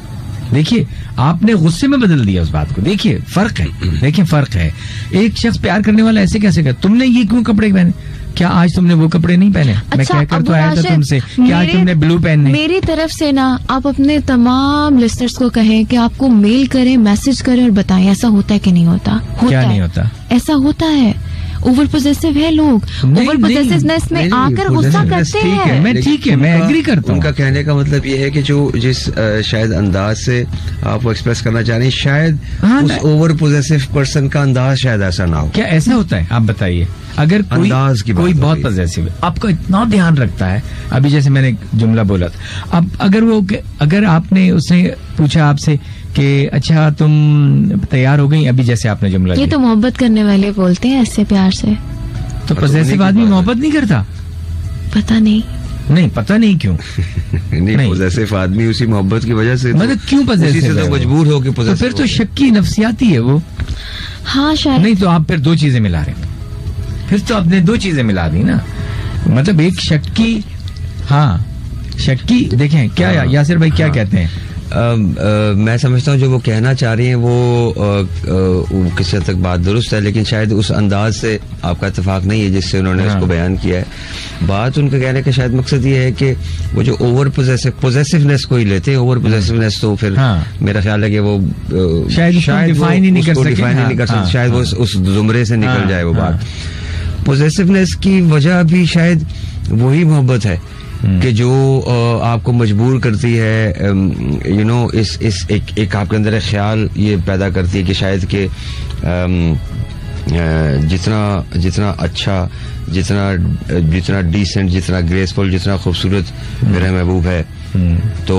देखिए, आपने गुस्से में बदल दिया उस बात को। देखिए फर्क है, देखिए फर्क है। एक शख्स प्यार करने वाला ऐसे कैसे कर, तुमने ये क्यों कपड़े पहने, क्या आज तुमने वो कपड़े नहीं पहने? अच्छा, मैं कहकर तो आया था तुमसे कि आज तुमने ब्लू पहने। मेरी तरफ से ना आप अपने तमाम लिस्टर्स को कहें कि आपको मेल करें, मैसेज करें और बताएं ऐसा होता है कि नहीं होता। क्या नहीं होता? ऐसा होता है। ओवर पोजेसिव है लोग, ओवर पोजेसिवनेस में आकर गुस्सा करते हैं। मैं एग्री करता हूँ। उनका कहने का मतलब ये है कि जो जिस शायद अंदाज से आप वो एक्सप्रेस करना चाह रहे हैं, शायद उस ओवर पोजेसिव पर्सन का अंदाज शायद ऐसा ना हो। क्या ऐसा होता है? आप बताइए। अगर कोई बहुत पजेसिव है, आपका इतना ध्यान रखता है, अभी जैसे मैंने जुमला बोला था, अब अगर आपने उसने पूछा आपसे कि अच्छा तुम तैयार हो गई, अभी जैसे आपने जुमला, ये तो मोहब्बत करने वाले बोलते हैं ऐसे प्यार से। तो पजेसिव आदमी मोहब्बत नहीं करता? पता नहीं, पता नहीं क्यों। नहीं, पजेसिव आदमी उसी मोहब्बत की वजह से, मतलब क्यों पजेसिव है? मजबूर हो के तो फिर तो शक्की नफ्सियाती है वो। हाँ शायद। नहीं तो आप फिर दो चीजें मिला रहे हैं। फिर तो आपने दो चीजें मिला दी ना। मतलब एक शक्की, हाँ शक्की। देखें क्या यासिर भाई क्या कहते हैं? मैं समझता हूँ जो वो कहना चाह रही हैं वो किसी हद तक बात दुरुस्त है, लेकिन शायद उस अंदाज से आपका इत्तेफाक नहीं है जिससे उन्होंने उसको बयान किया है। बात उनका कहने का शायद मकसद ये है कि वो जो ओवर पोजेसिवनेस को ही लेते हैं। ओवर पोजेसिवनेस तो फिर मेरा ख्याल है कि वो शायद डिफाइन ही नहीं कर सकते, शायद वो उस जुमरे से निकल जाए वो बात। पोजेसिवनेस की वजह भी शायद वही मोहब्बत है कि जो आपको मजबूर करती है, इस एक आपके अंदर ख्याल ये पैदा करती है कि शायद कि जितना अच्छा, जितना डिसेंट, जितना ग्रेसफुल, जितना खूबसूरत मेरा महबूब है, तो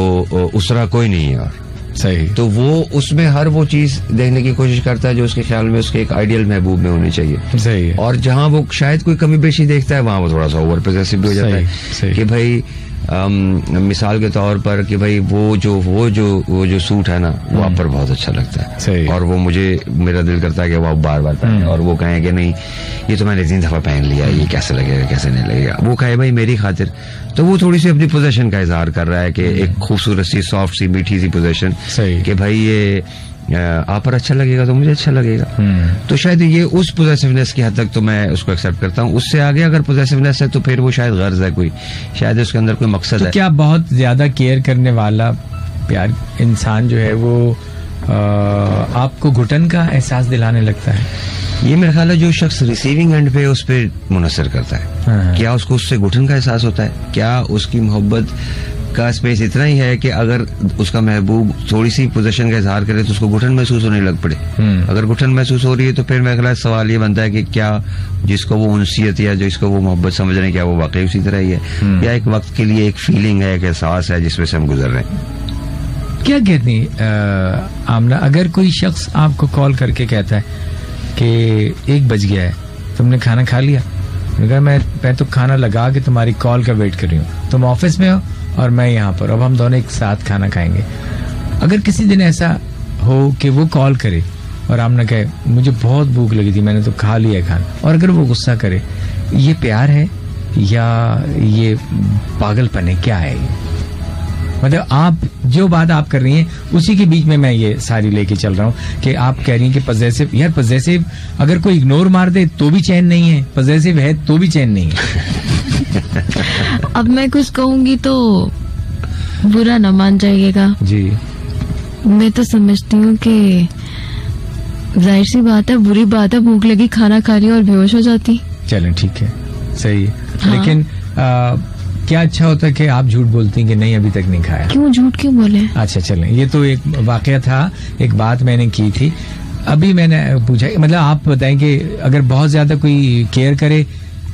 उस तरह कोई नहीं है। सही। तो वो उसमें हर वो चीज देखने की कोशिश करता है जो उसके ख्याल में उसके एक आइडियल महबूब में होनी चाहिए। सही है। और जहां वो शायद कोई कमी पेशी देखता है, वहां वो थोड़ा सा ओवर पोजेसिव भी हो जाता है कि भाई मिसाल के तौर पर कि भाई वो जो सूट है ना वो आप पर बहुत अच्छा लगता सही। है और वो मुझे मेरा दिल करता है कि वो आप बार बार पहने और वो कहें कि नहीं ये तो मैंने 3 दफा पहन लिया, ये कैसे लगेगा कैसे नहीं लगेगा, वो कहे भाई मेरी खातिर, तो वो थोड़ी सी अपनी पोजीशन का इजहार कर रहा है कि एक खूबसूरत सी सॉफ्ट सी मीठी सी पोजीशन सही। कि भाई ये आप पर अच्छा लगेगा तो मुझे अच्छा लगेगा। तो शायद ये उस पोजेसिवनेस की हद तक तो मैं उसको एक्सेप्ट करता हूँ। उससे आगे अगर पोजेसिवनेस है तो फिर वो शायद गर्ज है, कोई शायद उसके अंदर कोई मकसद तो है। क्या बहुत ज्यादा केयर करने वाला प्यार इंसान जो है वो आपको घुटन का एहसास दिलाने लगता है? ये मेरा ख्याल है जो शख्स रिसीविंग एंड पे उस पे मुनसर करता है। हाँ। क्या उसको उससे घुटन का एहसास होता है? क्या उसकी मोहब्बत का स्पेस इतना ही है कि अगर उसका महबूब थोड़ी सी पोजीशन का इजहार करे तो उसको घुटन महसूस होने लग पड़े? अगर घुटन महसूस हो रही है तो फिर मेरा ख्याल सवाल ये बनता है कि क्या जिसको वो उनसियत या जिसको वो मोहब्बत समझ रहे हैं क्या वो वाकई उसी तरह ही है या एक वक्त के लिए एक फीलिंग है, एक एहसास है जिसमें से हम गुजर रहे हैं? क्या कहती आमना, अगर कोई शख्स आपको कॉल करके कहता है कि 1 बज गया है, तुमने खाना खा लिया? मैंने कहा मैं तो खाना लगा के तुम्हारी कॉल का वेट कर रही हूँ, तुम ऑफिस में हो और मैं यहाँ पर, अब हम दोनों एक साथ खाना खाएंगे। अगर किसी दिन ऐसा हो कि वो कॉल करे और आमना कहे मुझे बहुत भूख लगी थी, मैंने तो खा लिया खाना, और अगर वो गुस्सा करे, ये प्यार है या ये पागलपन है, क्या है ये? मतलब आप जो बात आप कर रही हैं उसी के बीच में मैं ये सारी लेके चल रहा हूँ कि आप कह रही हैं कि पजेसिव, यार पजेसिव अगर कोई इग्नोर मार दे तो भी चैन नहीं है, पजेसिव है तो भी चैन नहीं है। अब मैं कुछ कहूंगी तो बुरा न मान जाइएगा जी। मैं तो समझती हूँ कि जाहिर सी बात है, बुरी बात है, भूख लगी खाना खा रही और बेहोश हो जाती। चलें ठीक है, सही है। हाँ। लेकिन क्या अच्छा होता है कि आप झूठ बोलती हैं कि नहीं अभी तक नहीं खाया? क्यों झूठ क्यों बोले? अच्छा चलें, ये तो एक वाकया था, एक बात मैंने की थी, अभी मैंने पूछा, मतलब आप बताएं कि अगर बहुत ज्यादा कोई केयर करे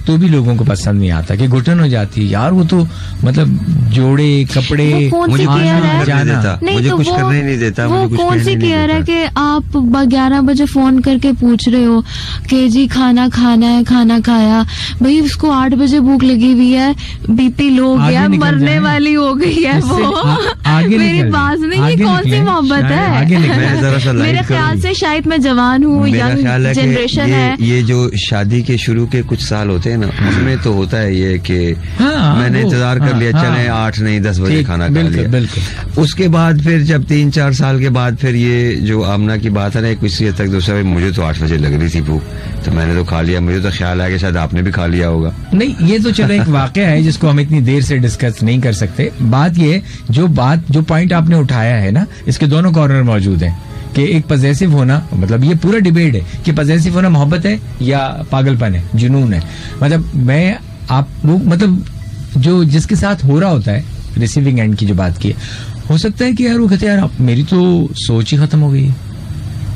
तो भी लोगों को पसंद नहीं आता कि घुटन हो जाती है, यार वो तो मतलब जोड़े कपड़े वो कौन सी मुझे केयर है? जाना मुझे तो कुछ करने ही नहीं देता, वो मुझे कुछ कौन सी कहने नहीं केयर है देता। कि आप 11 बजे फोन करके पूछ रहे हो कि जी खाना खाना है, खाना खाया? भाई उसको 8 बजे भूख लगी हुई है, बीपी लो हो आगे गया, निकल मरने जाए। वाली हो गई है इससे वो। आगे मेरी निकल बात जाए। नहीं, ये आगे कौन सी निकले, मोहब्बत शायद आगे है? निकले। मैं जरा सा मेरे लाइक ख्याल करूं। से शायद मैं जवान हूँ, मेरा यंग ख्याल है जनरेशन कि है। ये जो शादी के शुरू के कुछ साल होते हैं ना, उसमें तो होता है ये कि हाँ, मैंने वो, इंतजार कर लिया, हाँ, चले 8 नहीं 10 बजे ठीक, खाना खा बिल्कुल, लिया। बिल्कुल। उसके बाद फिर जब 3-4 साल के बाद फिर ये जो आमना की बात है ना, किसी हद तक दूसरा भाई मुझे तो 8 बजे लग रही थी भूख, तो मैंने तो खा लिया, मुझे तो ख्याल है कि शायद आपने भी खा लिया होगा। नहीं, ये तो चलो एक वाकया है जिसको हम इतनी देर से डिस्कस नहीं कर सकते। बात ये जो पॉइंट आपने उठाया है ना, इसके दोनों कॉर्नर मौजूद हैं कि एक पजेसिव होना, मतलब ये पूरा डिबेट है कि पजेसिव होना मोहब्बत है या पागलपन है, जुनून है। मतलब मैं आप वो मतलब जो जिसके साथ हो रहा होता है, रिसीविंग एंड की जो बात की है, हो सकता है कि यार वो कहते हैं यार मेरी तो सोच ही खत्म हो गई है,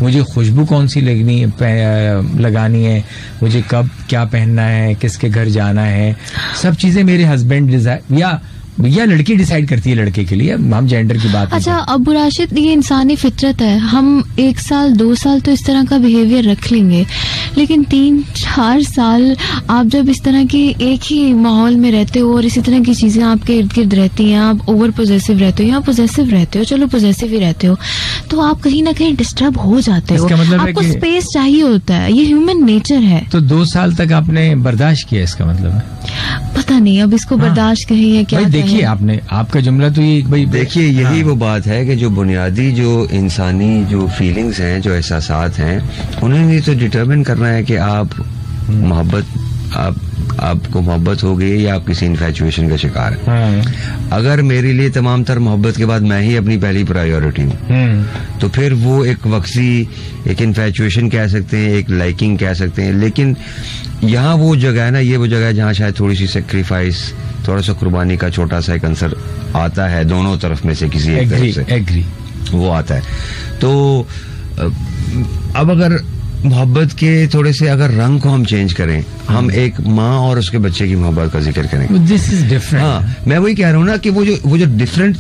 मुझे खुशबू कौन सी लगानी है, मुझे कब क्या पहनना है, किसके घर जाना है, सब चीजें मेरे हस्बैंड या लड़की डिसाइड करती है लड़के के लिए। हम जेंडर की बात नहीं अच्छा अबू राशिद, ये इंसानी फितरत है, हम 1 साल 2 साल तो इस तरह का बिहेवियर रख लेंगे, लेकिन 3-4 साल आप जब इस तरह की एक ही माहौल में रहते हो और इसी तरह की चीजें आपके इर्द गिर्द रहती हैं, आप ओवर पोजेसिव रहते हो या पोजेसिव रहते हो, चलो पोजेसिव ही रहते हो, तो आप कहीं ना कहीं डिस्टर्ब हो जाते हो। इसका मतलब है आपको कि- स्पेस चाहिए होता है, ये ह्यूमन नेचर है। तो 2 साल तक आपने बर्दाश्त किया, इसका मतलब है? पता नहीं अब इसको बर्दाश्त कहें या क्या भाई देखिए, कहें। आपने आपका जुमला तो ये भाई देखिए यही वो बात है कि जो बुनियादी जो इंसानी जो फीलिंग्स हैं, जो एहसासात हैं, उन्हें तो डिटरमिन करना है कि आप मोहब्बत आपको मोहब्बत हो गई या आप किसी इन्फैचुएशन का शिकार हैं। हाँ। अगर मेरे लिए तमाम तर मोहब्बत के बाद मैं ही अपनी पहली प्रायोरिटी हूँ, तो फिर वो एक वक्सी एक इन्फैचुएशन कह सकते हैं, एक लाइकिंग कह सकते हैं, लेकिन यहाँ वो जगह है ना, ये वो जगह है जहाँ शायद थोड़ी सी सेक्रीफाइस, थोड़ा सा कुर्बानी का छोटा सा एक अंसर आता है दोनों तरफ में से किसी एक तरफ से एग्री वो आता है। तो अब अगर मोहब्बत के थोड़े से अगर रंग को हम चेंज करें, हम एक माँ और उसके बच्चे की मोहब्बत का जिक्र करें। This is different. हाँ, मैं वही कह रहा हूँ ना कि वो जो डिफरेंट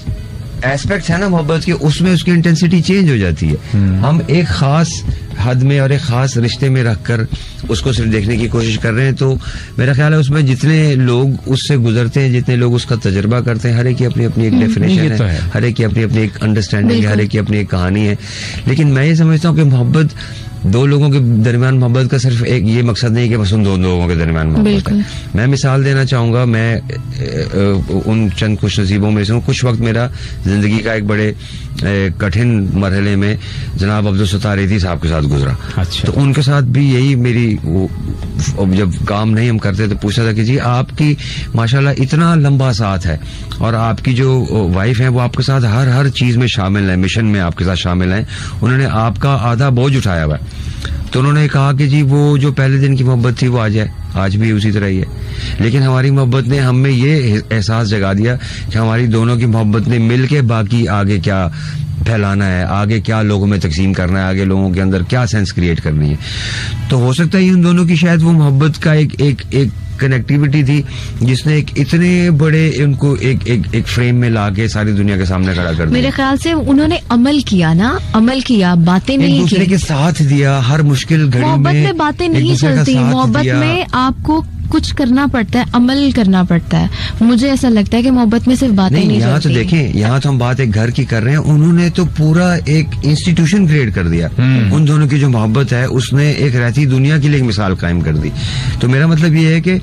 एस्पेक्ट्स है ना मोहब्बत के, उसमें उसकी इंटेंसिटी चेंज हो जाती है। हम एक खास हद में और एक खास रिश्ते में रखकर उसको सिर्फ देखने की कोशिश कर रहे हैं, तो मेरा ख्याल है उसमें जितने लोग उससे गुजरते हैं, जितने लोग उसका तजुर्बा करते हैं, हर एक की अपनी अपनी एक डेफिनेशन है, हर एक की अपनी अपनी एक अंडरस्टैंडिंग है, हर एक की अपनी एक कहानी है। लेकिन मैं ये समझता हूँ कि मोहब्बत, दो लोगों के दरमियान मोहब्बत का सिर्फ एक ये मकसद नहीं कि बस उन दो लोगों के दरमियान मोहब्बत है। मैं मिसाल देना चाहूंगा, मैं उन चंद खुश नसीबों में से हूँ। कुछ वक्त मेरा जिंदगी का एक बड़े कठिन मरहले में जनाब अब्दुल सत्तार ईदी साहब के साथ गुजरा। अच्छा। तो उनके साथ भी यही मेरी जब काम नहीं हम करते तो पूछा था कि जी आपकी माशाल्लाह इतना लंबा साथ है और आपकी जो वाइफ है वो आपके साथ हर चीज में शामिल है, मिशन में आपके साथ शामिल है, उन्होंने आपका आधा बोझ उठाया हुआ है। तो उन्होंने कहा कि जी वो जो पहले दिन की मोहब्बत थी वो आज भी उसी तरह ही है, लेकिन हमारी मोहब्बत ने हमें ये एहसास जगा दिया कि हमारी दोनों की मोहब्बत ने मिल के बाकी आगे क्या फैलाना है, आगे क्या लोगों में तकसीम करना है, आगे लोगों के अंदर क्या सेंस क्रिएट करनी है। तो हो सकता है उन दोनों की शायद वो मोहब्बत का एक कनेक्टिविटी थी जिसने एक इतने बड़े उनको एक फ्रेम में लाके सारी दुनिया के सामने खड़ा कर दिया। मेरे ख्याल से उन्होंने अमल किया, बातें नहीं की, एक दूसरे के साथ दिया हर मुश्किल घड़ी में। मोहब्बत में बातें नहीं चलती, मोहब्बत में आपको कुछ करना पड़ता है, अमल करना पड़ता है। मुझे ऐसा लगता है कि मोहब्बत में सिर्फ बातें नहीं यहाँ चलती। तो देखें, यहाँ तो हम बात एक घर की कर रहे हैं, उन्होंने तो पूरा एक इंस्टीट्यूशन क्रिएट कर दिया। उन दोनों की जो मोहब्बत है उसने एक रहती दुनिया के लिए एक मिसाल कायम कर दी। तो मेरा मतलब ये है कि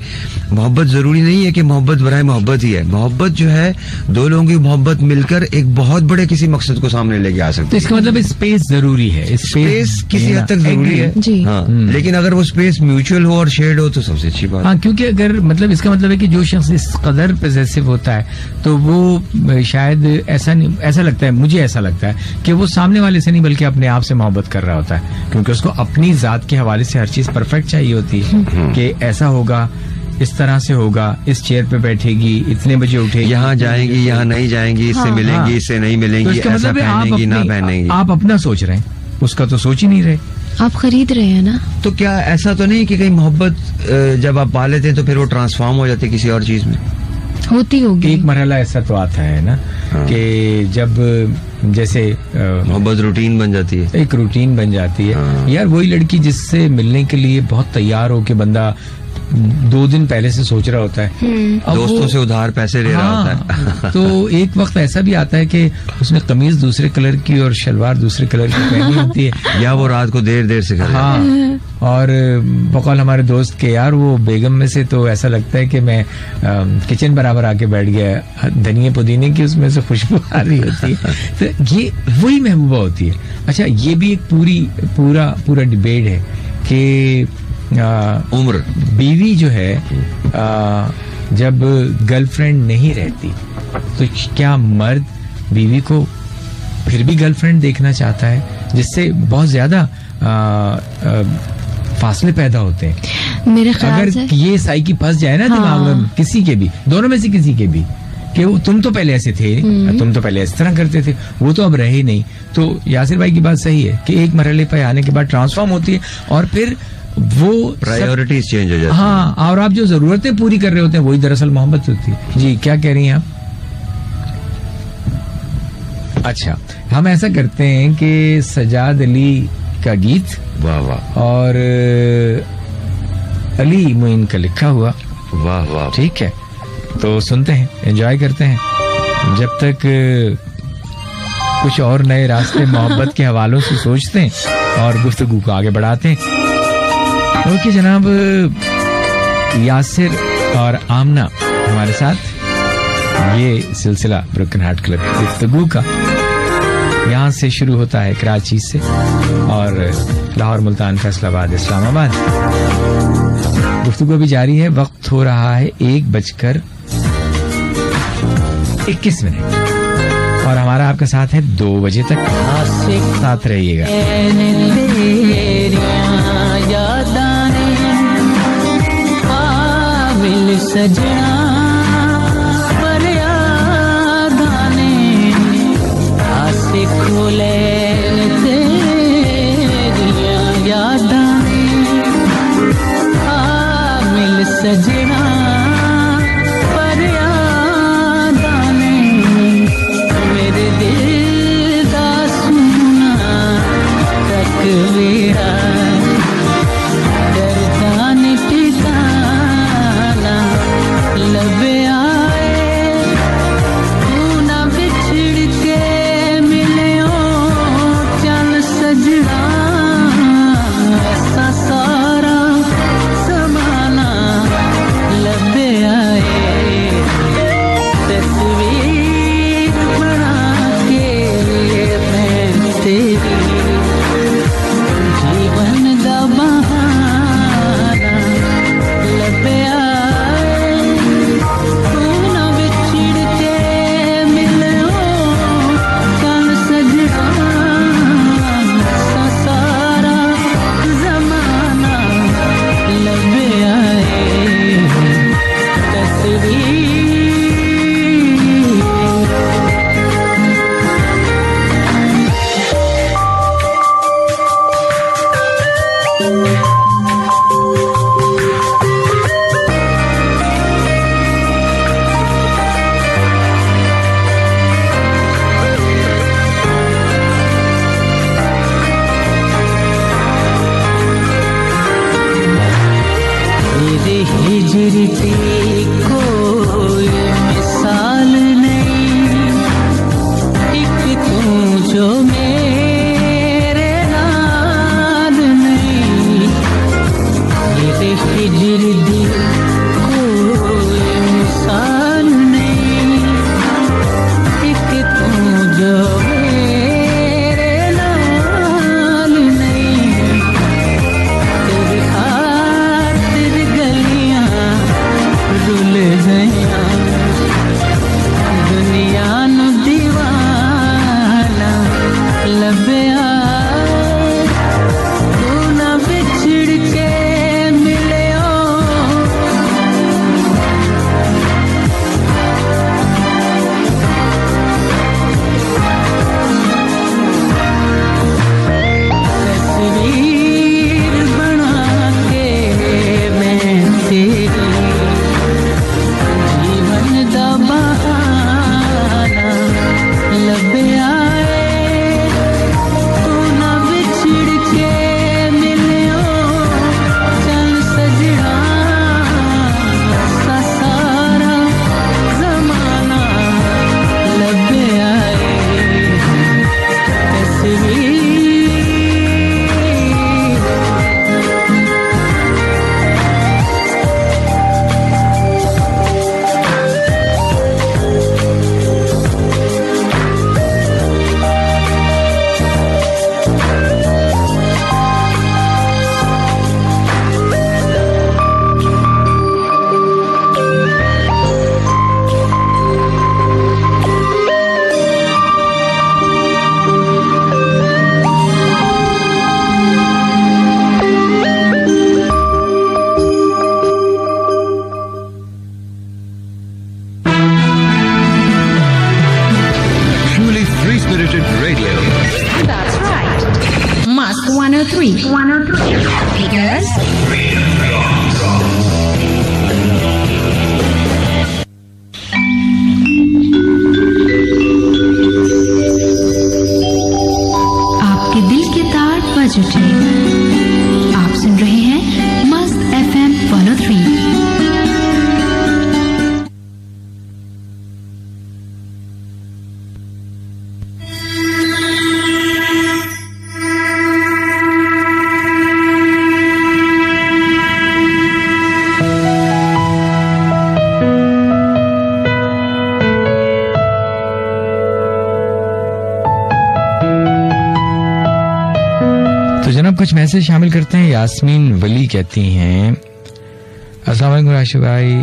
मोहब्बत जरूरी नहीं है कि मोहब्बत बराए मोहब्बत ही है। मोहब्बत जो है दो लोगों की मोहब्बत मिलकर एक बहुत बड़े किसी मकसद को सामने लेके आ सकती है। तो इसका मतलब स्पेस जरूरी है, स्पेस किसी हद तक जरूरी है जी। हाँ, लेकिन अगर वो स्पेस म्यूचुअल हो और शेयर्ड हो तो सबसे अच्छी बात। हाँ, क्योंकि अगर मतलब इसका मतलब है कि जो शख्स इस कदर पॉसेसिव होता है तो वो शायद ऐसा लगता है, मुझे ऐसा लगता है कि वो सामने वाले से नहीं बल्कि अपने आप से मोहब्बत कर रहा होता है, क्योंकि उसको अपनी जात के हवाले से हर चीज परफेक्ट चाहिए होती है कि ऐसा होगा, इस तरह से होगा, इस चेयर पे बैठेगी, इतने बजे उठेगी, यहाँ जाएंगी, यहाँ नहीं जाएंगी, इससे मिलेंगी, इससे नहीं मिलेंगी, तो ऐसा पहनेंगी ना पहनेंगी। आप अपना सोच रहे हैं, उसका तो सोच ही नहीं रहे, आप खरीद रहे हैं ना। तो क्या ऐसा तो नहीं कि कहीं मोहब्बत जब आप पा लेते हैं तो फिर वो ट्रांसफॉर्म हो जाती है किसी और चीज में? होती होगी। एक मरहला ऐसा तो आता है ना कि जब जैसे मोहब्बत रूटीन बन जाती है, एक रूटीन बन जाती है। यार वही लड़की जिससे मिलने के लिए बहुत तैयार हो के बंदा 2 दिन पहले से सोच रहा होता है, दोस्तों से उधार पैसे ले रहा होता है। तो एक वक्त ऐसा भी आता है कि उसने कमीज दूसरे कलर की और शलवार दूसरे कलर की पहनी होती है, या वो रात को देर से कर हाँ, और बकौल हमारे दोस्त के यार वो बेगम में से तो ऐसा लगता है कि मैं किचन बराबर आके बैठ गया, धनिया पुदीने की उसमें से खुशबू आ रही होती है। तो ये वही महबूबा होती है। अच्छा, ये भी एक पूरा डिबेट है कि उम्र बीवी जो है जब गर्लफ्रेंड नहीं रहती तो क्या मर्द बीवी को फिर भी गर्लफ्रेंड देखना चाहता है, जिससे बहुत ज्यादा फासले पैदा होते हैं। मेरे ख्याल अगर से ये साइकी फंस जाए ना दिमाग में किसी के भी, दोनों में से किसी के भी, कि तुम तो पहले ऐसे थे, तुम तो पहले इस तरह करते थे, वो तो अब रहे ही नहीं, तो यासिर भाई की बात सही है कि एक मरहले पर आने के बाद ट्रांसफॉर्म होती है और फिर वो प्रायोरिटीज चेंज हो जाती है। हाँ, और आप जो जरूरतें पूरी कर रहे होते हैं वही दरअसल मोहब्बत होती है। जी क्या कह रही हैं आप? अच्छा, हम ऐसा करते हैं कि सजाद अली का गीत, वाह वाह, और अली मोइन का लिखा हुआ, वाह वाह, ठीक है, तो सुनते हैं, एंजॉय करते हैं, जब तक कुछ और नए रास्ते मोहब्बत के हवालों से सोचते हैं और गुफ्तगू को आगे बढ़ाते हैं। ओके जनाब, यासिर और आमना हमारे साथ, ये सिलसिला ब्रोकन हार्ट क्लब गुफ्तगू का यहाँ से शुरू होता है कराची से और लाहौर, मुल्तान, फैसलाबाद, इस्लामाबाद। गुफ्तगू भी जारी है। वक्त हो रहा है 1:21 और हमारा आपका साथ है 2 बजे तक, साथ रहिएगा। सजना पर यादाने आसे खोले तेरिया यादाने मिल सजना पर यादाने मेरे दिल दा सुना तक मेरा हिजरती कोई मिसाल नहीं, एक तू जो मेरे नाल नहीं, ये हिजरती कोई मिसाल नहीं, एक तू जो मेरे नाल नहीं, तेरी खातिर गलियां रुल गईयां, दुनिया नू दीवाना लभया, तू ना बिछड़ के मिलियो, तस्वीर बना के मैं तेरी जीवन दा बहाना लभया, तू ना बिछड़ के मिलियो, चल सजना सा सारा जमाना लभया, तस्वीर Truly free-spirited radio. That's right. Must 103. 103. Because आपके दिल के तार बज उठे। आप सुन रहे हैं मस्त FM 103। तो जनाब कुछ मैसेज शामिल करते हैं। यास्मीन वली कहती हैं, अस्सलाम वालेकुम राशिद भाई,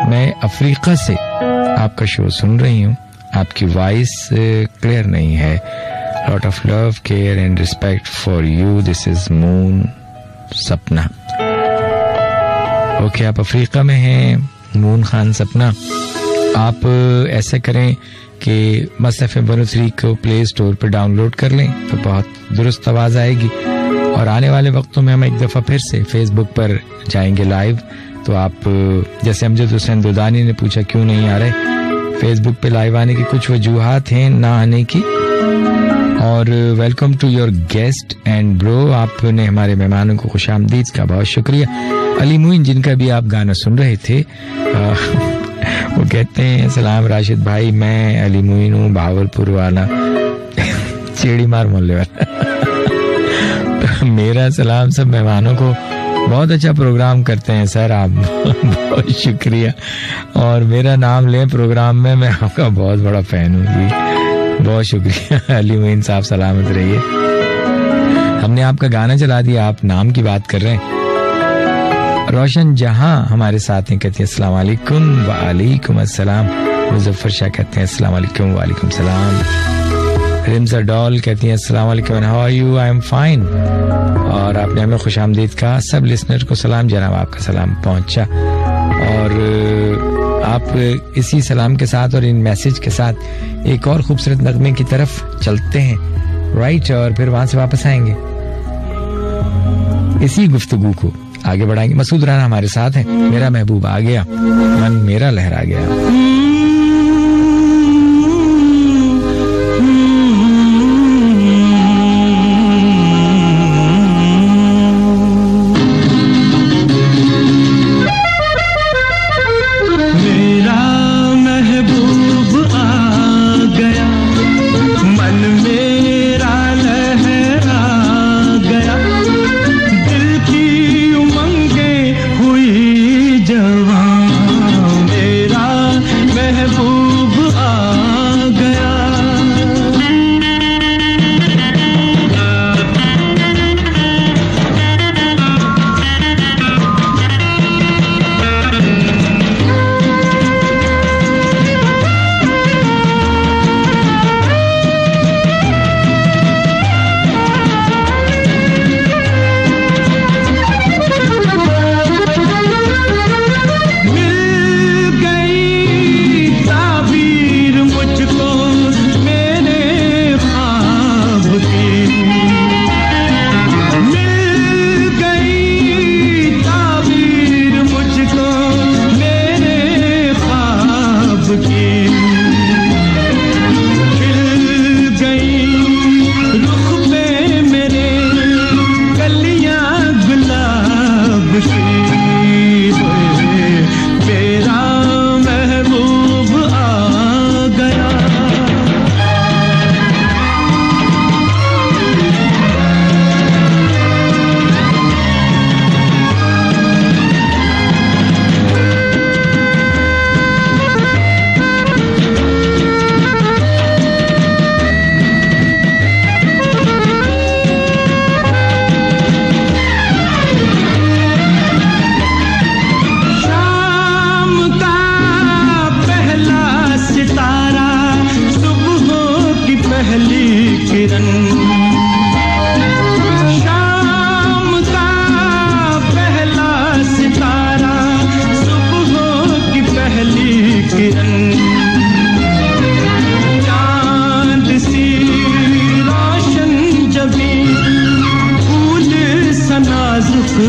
मैं अफ्रीका से आपका शो सुन रही हूँ। आपकी वॉइस क्लियर नहीं है। Lot of love, care and respect for you. This is moon सपना। ओके, आप अफ्रीका में हैं, मून खान सपना। आप ऐसा करें कि मस्त FM 103 को प्ले स्टोर पर डाउनलोड कर लें तो बहुत दुरुस्त आवाज़ आएगी। और आने वाले वक्तों में हम एक दफ़ा फिर से फेसबुक पर जाएंगे लाइव। तो आप जैसे अमजद हुसैन दुदानी ने पूछा क्यों नहीं आ रहे, फेसबुक पे लाइव आने की कुछ वजूहात हैं ना आने की। और welcome to your guest and bro, आपने हमारे मेहमानों को खुशामदीद का बहुत शुक्रिया। अली मुइन जिनका भी आप गाना सुन रहे थे, वो कहते हैं सलाम राशिद भाई, मैं अली मुइन हूँ, भावलपुर वाला, चेड़ी मार मोहल्ले वाला। तो मेरा सलाम सब मेहमानों को। बहुत अच्छा प्रोग्राम करते हैं सर आप, बहुत शुक्रिया। और मेरा नाम लें प्रोग्राम में, मैं आपका बहुत बड़ा फैन हूँ जी, बहुत शुक्रिया। अली मुइन साहब सलामत रहिए। हमने आपका गाना चला दिया, आप नाम की बात कर रहे हैं। रोशन जहां हमारे साथ हैं, कहते हैं अस्सलाम वालेकुम। वालेकुम अस्सलाम। मुजफ्फर शाह कहते हैं अस्सलाम वालेकुम। वालेकुम सलाम। रिमजा डॉल कहती हैं अस्सलाम वालेकुम, how are you, I am fine. और आपने हमें खुशामदीद कहा। सब लिसनर को सलाम, जनाब आपका सलाम पहुंचा। और आप इसी सलाम के साथ और इन मैसेज के साथ एक और खूबसूरत नगमे की तरफ चलते हैं, राइट, और फिर वहां से वापस आएंगे, इसी गुफ्तगू को आगे बढ़ाएंगे। मसूद राना हमारे साथ हैं। मेरा महबूब आ गया, मन मेरा लहरा गया।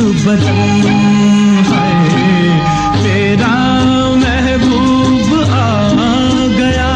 बदन है, तेरा महबूब आ गया।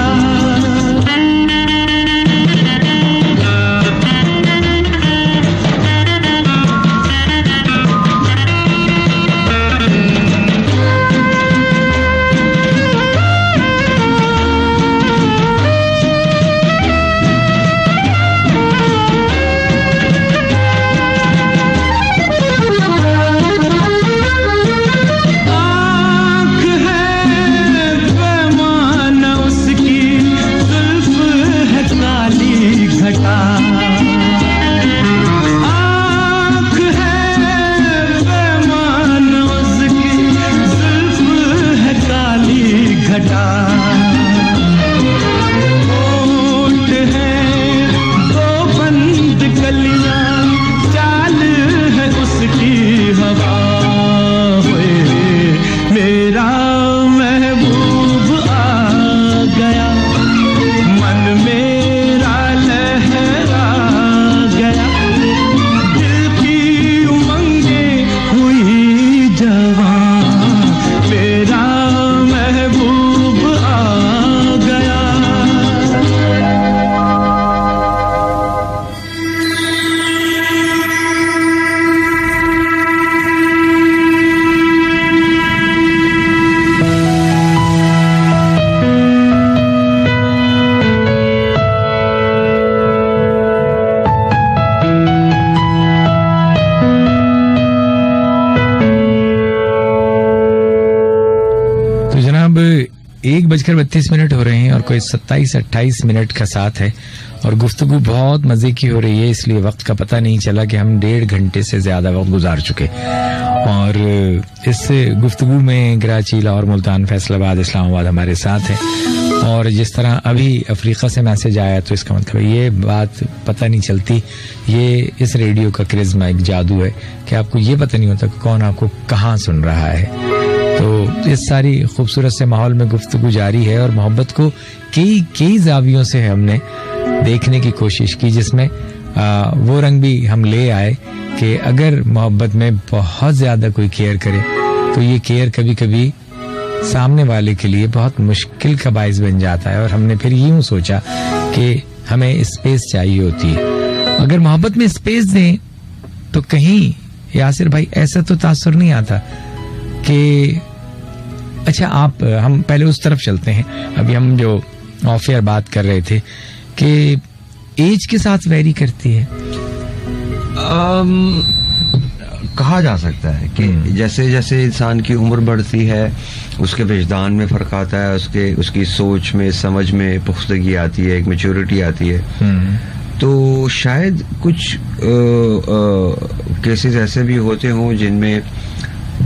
जनाब 1:32 हो रहे हैं और कोई 27-28 मिनट का साथ है और गुफ्तगू बहुत मजे की हो रही है, इसलिए वक्त का पता नहीं चला कि हम 1.5 घंटे से ज्यादा वक्त गुजार चुके। और इस गुफ्तगू में कराची, लाहौर, मुल्तान, फैसलाबाद, इस्लामाबाद हमारे साथ है। और जिस तरह अभी अफ्रीका से मैसेज आया तो इसका मतलब ये बात पता नहीं चलती, ये इस रेडियो का क्रिज्मा एक जादू है कि आपको ये पता नहीं होता कि कौन आपको कहाँ सुन रहा है। तो इस सारी खूबसूरत से माहौल में गुफ्तगू जारी है और मोहब्बत को कई जावियों से हमने देखने की कोशिश की, जिसमें वो रंग भी हम ले आए कि अगर मोहब्बत में बहुत ज्यादा कोई केयर करे तो ये केयर कभी कभी सामने वाले के लिए बहुत मुश्किल का बाइस बन जाता है। और हमने फिर यूं सोचा कि हमें स्पेस चाहिए होती है। अगर मोहब्बत में स्पेस दें तो कहीं यासिर भाई ऐसा तो तासुर नहीं आता कि अच्छा हम पहले उस तरफ चलते हैं। अभी हम जो ऑफ एयर बात कर रहे थे कि एज के साथ वेरी करती है, कहा जा सकता है कि जैसे जैसे इंसान की उम्र बढ़ती है उसके विजदान में फर्क आता है, उसकी सोच में, समझ में पुख्तगी आती है, एक मैच्योरिटी आती है। तो शायद कुछ केसेस ऐसे भी होते हों जिनमें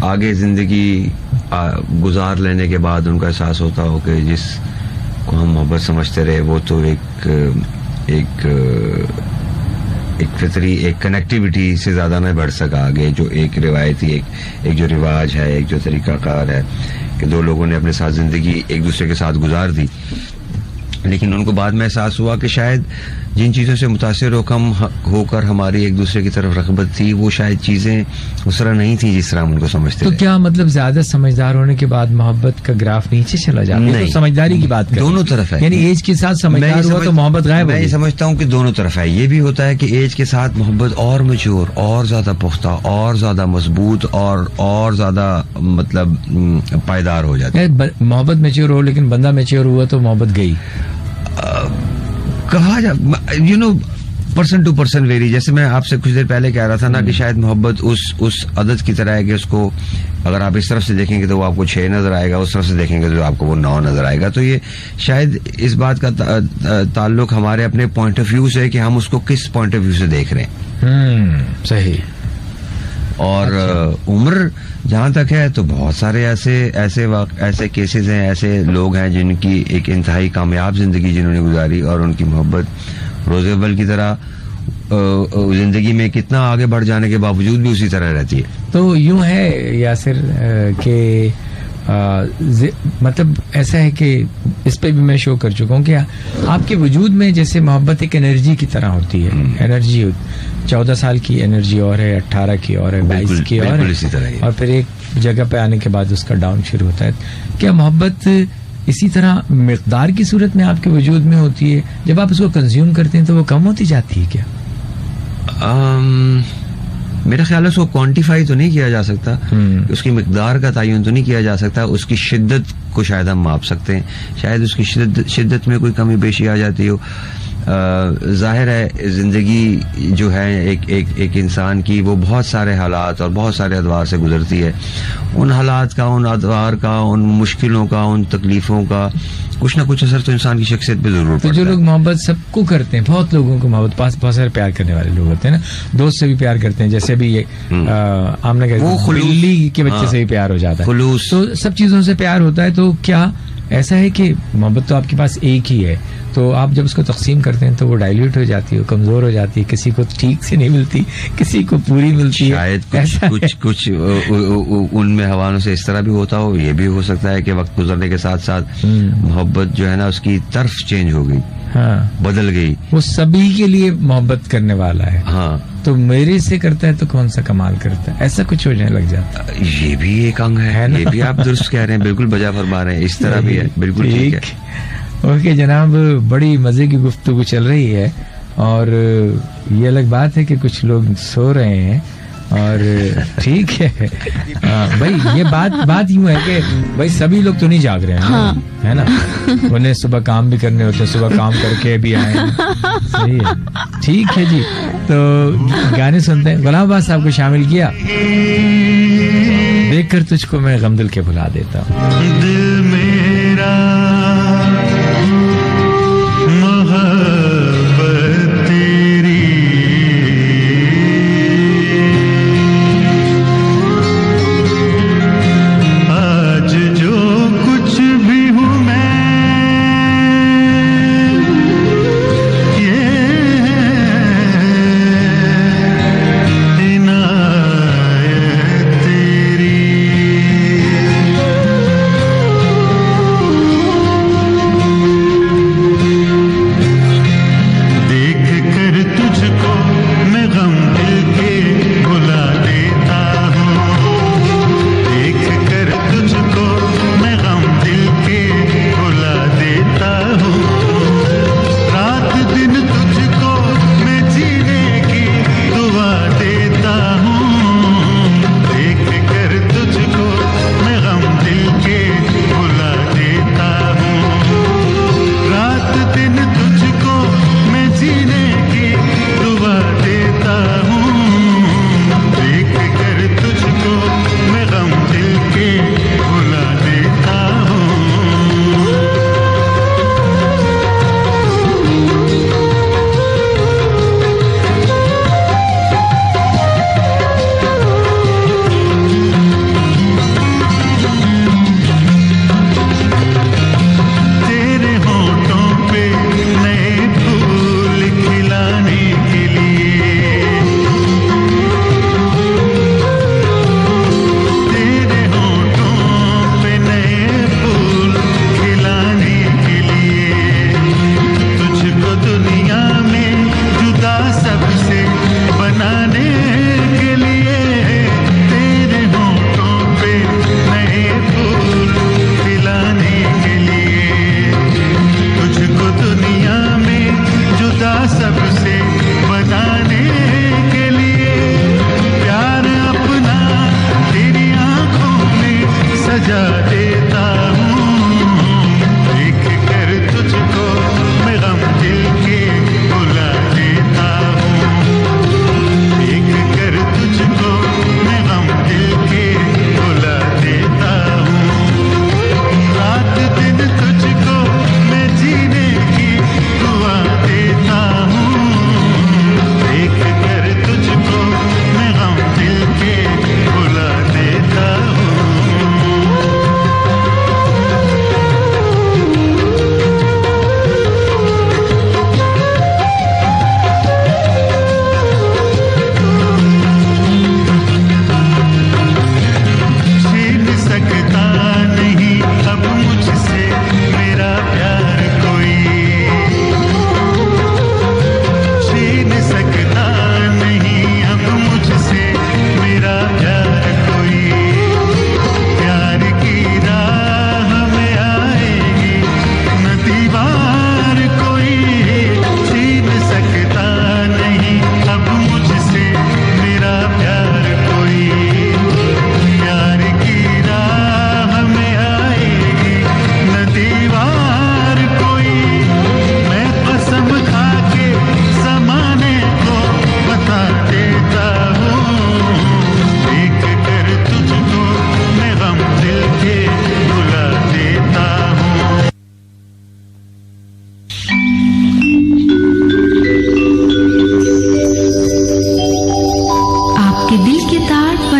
आगे जिंदगी गुजार लेने के बाद उनका एहसास होता हो कि जिस को हम मोहब्बत समझते रहे वो तो एक फितरी, एक कनेक्टिविटी से ज्यादा नहीं बढ़ सका आगे, जो एक रिवायती एक जो रिवाज है, एक जो तरीकाकार है कि दो लोगों ने अपने साथ जिंदगी एक दूसरे के साथ गुजार दी। लेकिन उनको बाद में एहसास हुआ कि शायद जिन चीज़ों से मुतासिर होकर हमारी एक दूसरे की तरफ रग़बत थी वो शायद चीज़ें उस तरह नहीं थी जिस तरह हम उनको समझते तो थे। क्या मतलब ज्यादा समझदार होने के बाद मोहब्बत का ग्राफ नीचे चला जाता है? तो समझदारी की बात दोनों तरफ है, यानी एज के साथ समझदार हुआ तो मोहब्बत गायब हो गई। मैं समझता हूँ कि दोनों तरफ है। ये भी होता है कि एज के साथ मोहब्बत और मैच्योर, और ज्यादा पुख्ता, और ज्यादा मजबूत और ज्यादा मतलब पायदार हो जाती है। मोहब्बत मैच्योर हो लेकिन बंदा मैच्योर हुआ तो मोहब्बत गई। कहा जा पर्सन टू पर्सन वेरी। जैसे मैं आपसे कुछ देर पहले कह रहा था ना कि शायद मोहब्बत उस अदद की तरह है कि उसको अगर आप इस तरफ से देखेंगे तो वो आपको 6 नजर आएगा, उस तरफ से देखेंगे तो आपको वो 9 नजर आएगा। तो ये शायद इस बात का ताल्लुक हमारे अपने पॉइंट ऑफ व्यू से है कि हम उसको किस पॉइंट ऑफ व्यू से देख रहे हैं। सही। और उम्र जहां तक है तो बहुत सारे ऐसे केसेस हैं, ऐसे लोग हैं जिनकी एक इंतहाई कामयाब जिंदगी जिन्होंने गुजारी और उनकी मोहब्बत रोज़ अव्वल की तरह जिंदगी में कितना आगे बढ़ जाने के बावजूद भी उसी तरह रहती है। तो यूं है यासिर कि मतलब ऐसा है कि इस पे भी मैं शो कर चुका हूँ कि आपके वजूद में जैसे मोहब्बत एक एनर्जी की तरह होती है। एनर्जी 14 साल की एनर्जी और है, 18 की और है, 22 की और है, इसी तरह ही। और फिर एक जगह पे आने के बाद उसका डाउन शुरू होता है। क्या मोहब्बत इसी तरह मिकदार की सूरत में आपके वजूद में होती है? जब आप उसको कंज्यूम करते हैं तो वो कम होती जाती है क्या? मेरा ख्याल है उसको क्वांटिफाई तो नहीं किया जा सकता, उसकी मिकदार का तयन तो नहीं किया जा सकता, उसकी शिद्दत को शायद हम माप सकते हैं, शायद उसकी शिद्दत में कोई कमी बेशी आ जाती हो। जाहिर है जिंदगी जो है एक इंसान की, वो बहुत सारे हालात और बहुत सारे अदवार से गुजरती है। उन हालात का, उन अदवार का, उन मुश्किलों का, उन तकलीफों का कुछ ना कुछ असर तो इंसान की शख्सियत पे जरूर पड़ता है। तो जो लोग मोहब्बत सबको करते हैं, बहुत लोगों को मोहब्बत, पास बहुत सारे प्यार करने वाले लोग होते हैं ना, दोस्त से भी प्यार करते हैं, जैसे भी ये आमने कहते बिल्ली के बच्चे से भी प्यार हो जाता है, खुलूस, तो सब चीजों से प्यार होता है। तो क्या ऐसा है कि मोहब्बत तो आपके पास एक ही है, तो आप जब उसको तकसीम करते हैं तो वो डाइल्यूट हो जाती है, कमजोर हो जाती है, किसी को ठीक से नहीं मिलती, किसी को पूरी मिलती है, शायद कुछ उनमें हवालों से इस तरह भी होता हो। ये भी हो सकता है कि वक्त गुजरने के साथ साथ मोहब्बत जो है ना उसकी तरफ चेंज हो गई, हाँ, बदल गई। वो सभी के लिए मोहब्बत करने वाला है, हाँ, तो मेरे से करता है तो कौन सा कमाल करता है, ऐसा कुछ होने लग जाता है। ये भी एक अंग है ना? ये भी आप दुरुस्त कह रहे हैं, बिल्कुल बजा फरमा रहे हैं, इस तरह भी है, बिल्कुल ठीक है। ओके जनाब, बड़ी मजे की गुफ्तगू चल रही है, और ये अलग बात है कि कुछ लोग सो रहे हैं, और ठीक है भाई, ये बात यूं है कि भाई सभी लोग तो नहीं जाग रहे हैं, हाँ, है ना, उन्हें सुबह काम भी करने होते हैं, सुबह काम करके भी आए हैं, सही है, ठीक है जी। तो गाने सुनते हैं। गुलाम अब्बास साहब को शामिल किया, देखकर तुझको मैं गमदिल के भुला देता हूँ। दिल मेरा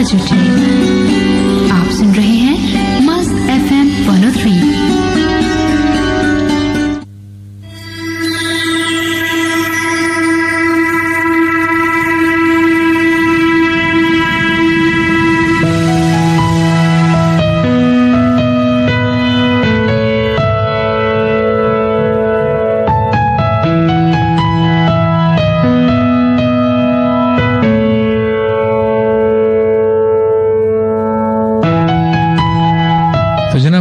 बज उठे। आप सुन रहे हैं मस्त FM 103।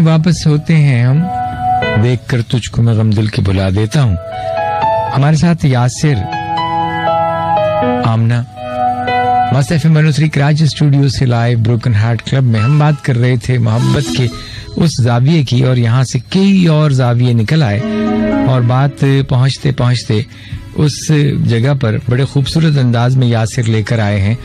वापस होते हैं हम, देख कर तुझको मैं गम दिल की भुला देता हूँ। हमारे साथ यासिर, आमना, मस्त FM 103 कराची स्टूडियो से लाइव ब्रोकन हार्ट क्लब में हम बात कर रहे थे मोहब्बत के उस जाविये की, और यहाँ से कई और जाविये निकल आए और बात पहुँचते पहुँचते उस जगह पर बड़े खूबसूरत अंदाज में यासिर लेकर आए हैं।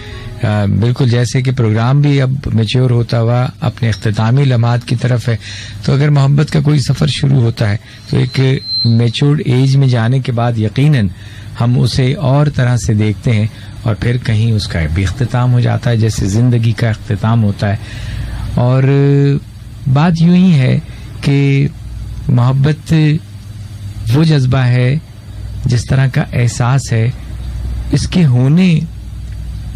बिल्कुल जैसे कि प्रोग्राम भी अब मैच्योर होता हुआ अपने इख्तितामी लम्हात की तरफ है। तो अगर मोहब्बत का कोई सफ़र शुरू होता है तो एक मैच्योर्ड एज में जाने के बाद यकीनन हम उसे और तरह से देखते हैं और फिर कहीं उसका भी इख्तिताम हो जाता है, जैसे ज़िंदगी का इख्तिताम होता है। और बात यूं ही है कि मोहब्बत वो जज्बा है, जिस तरह का एहसास है, इसके होने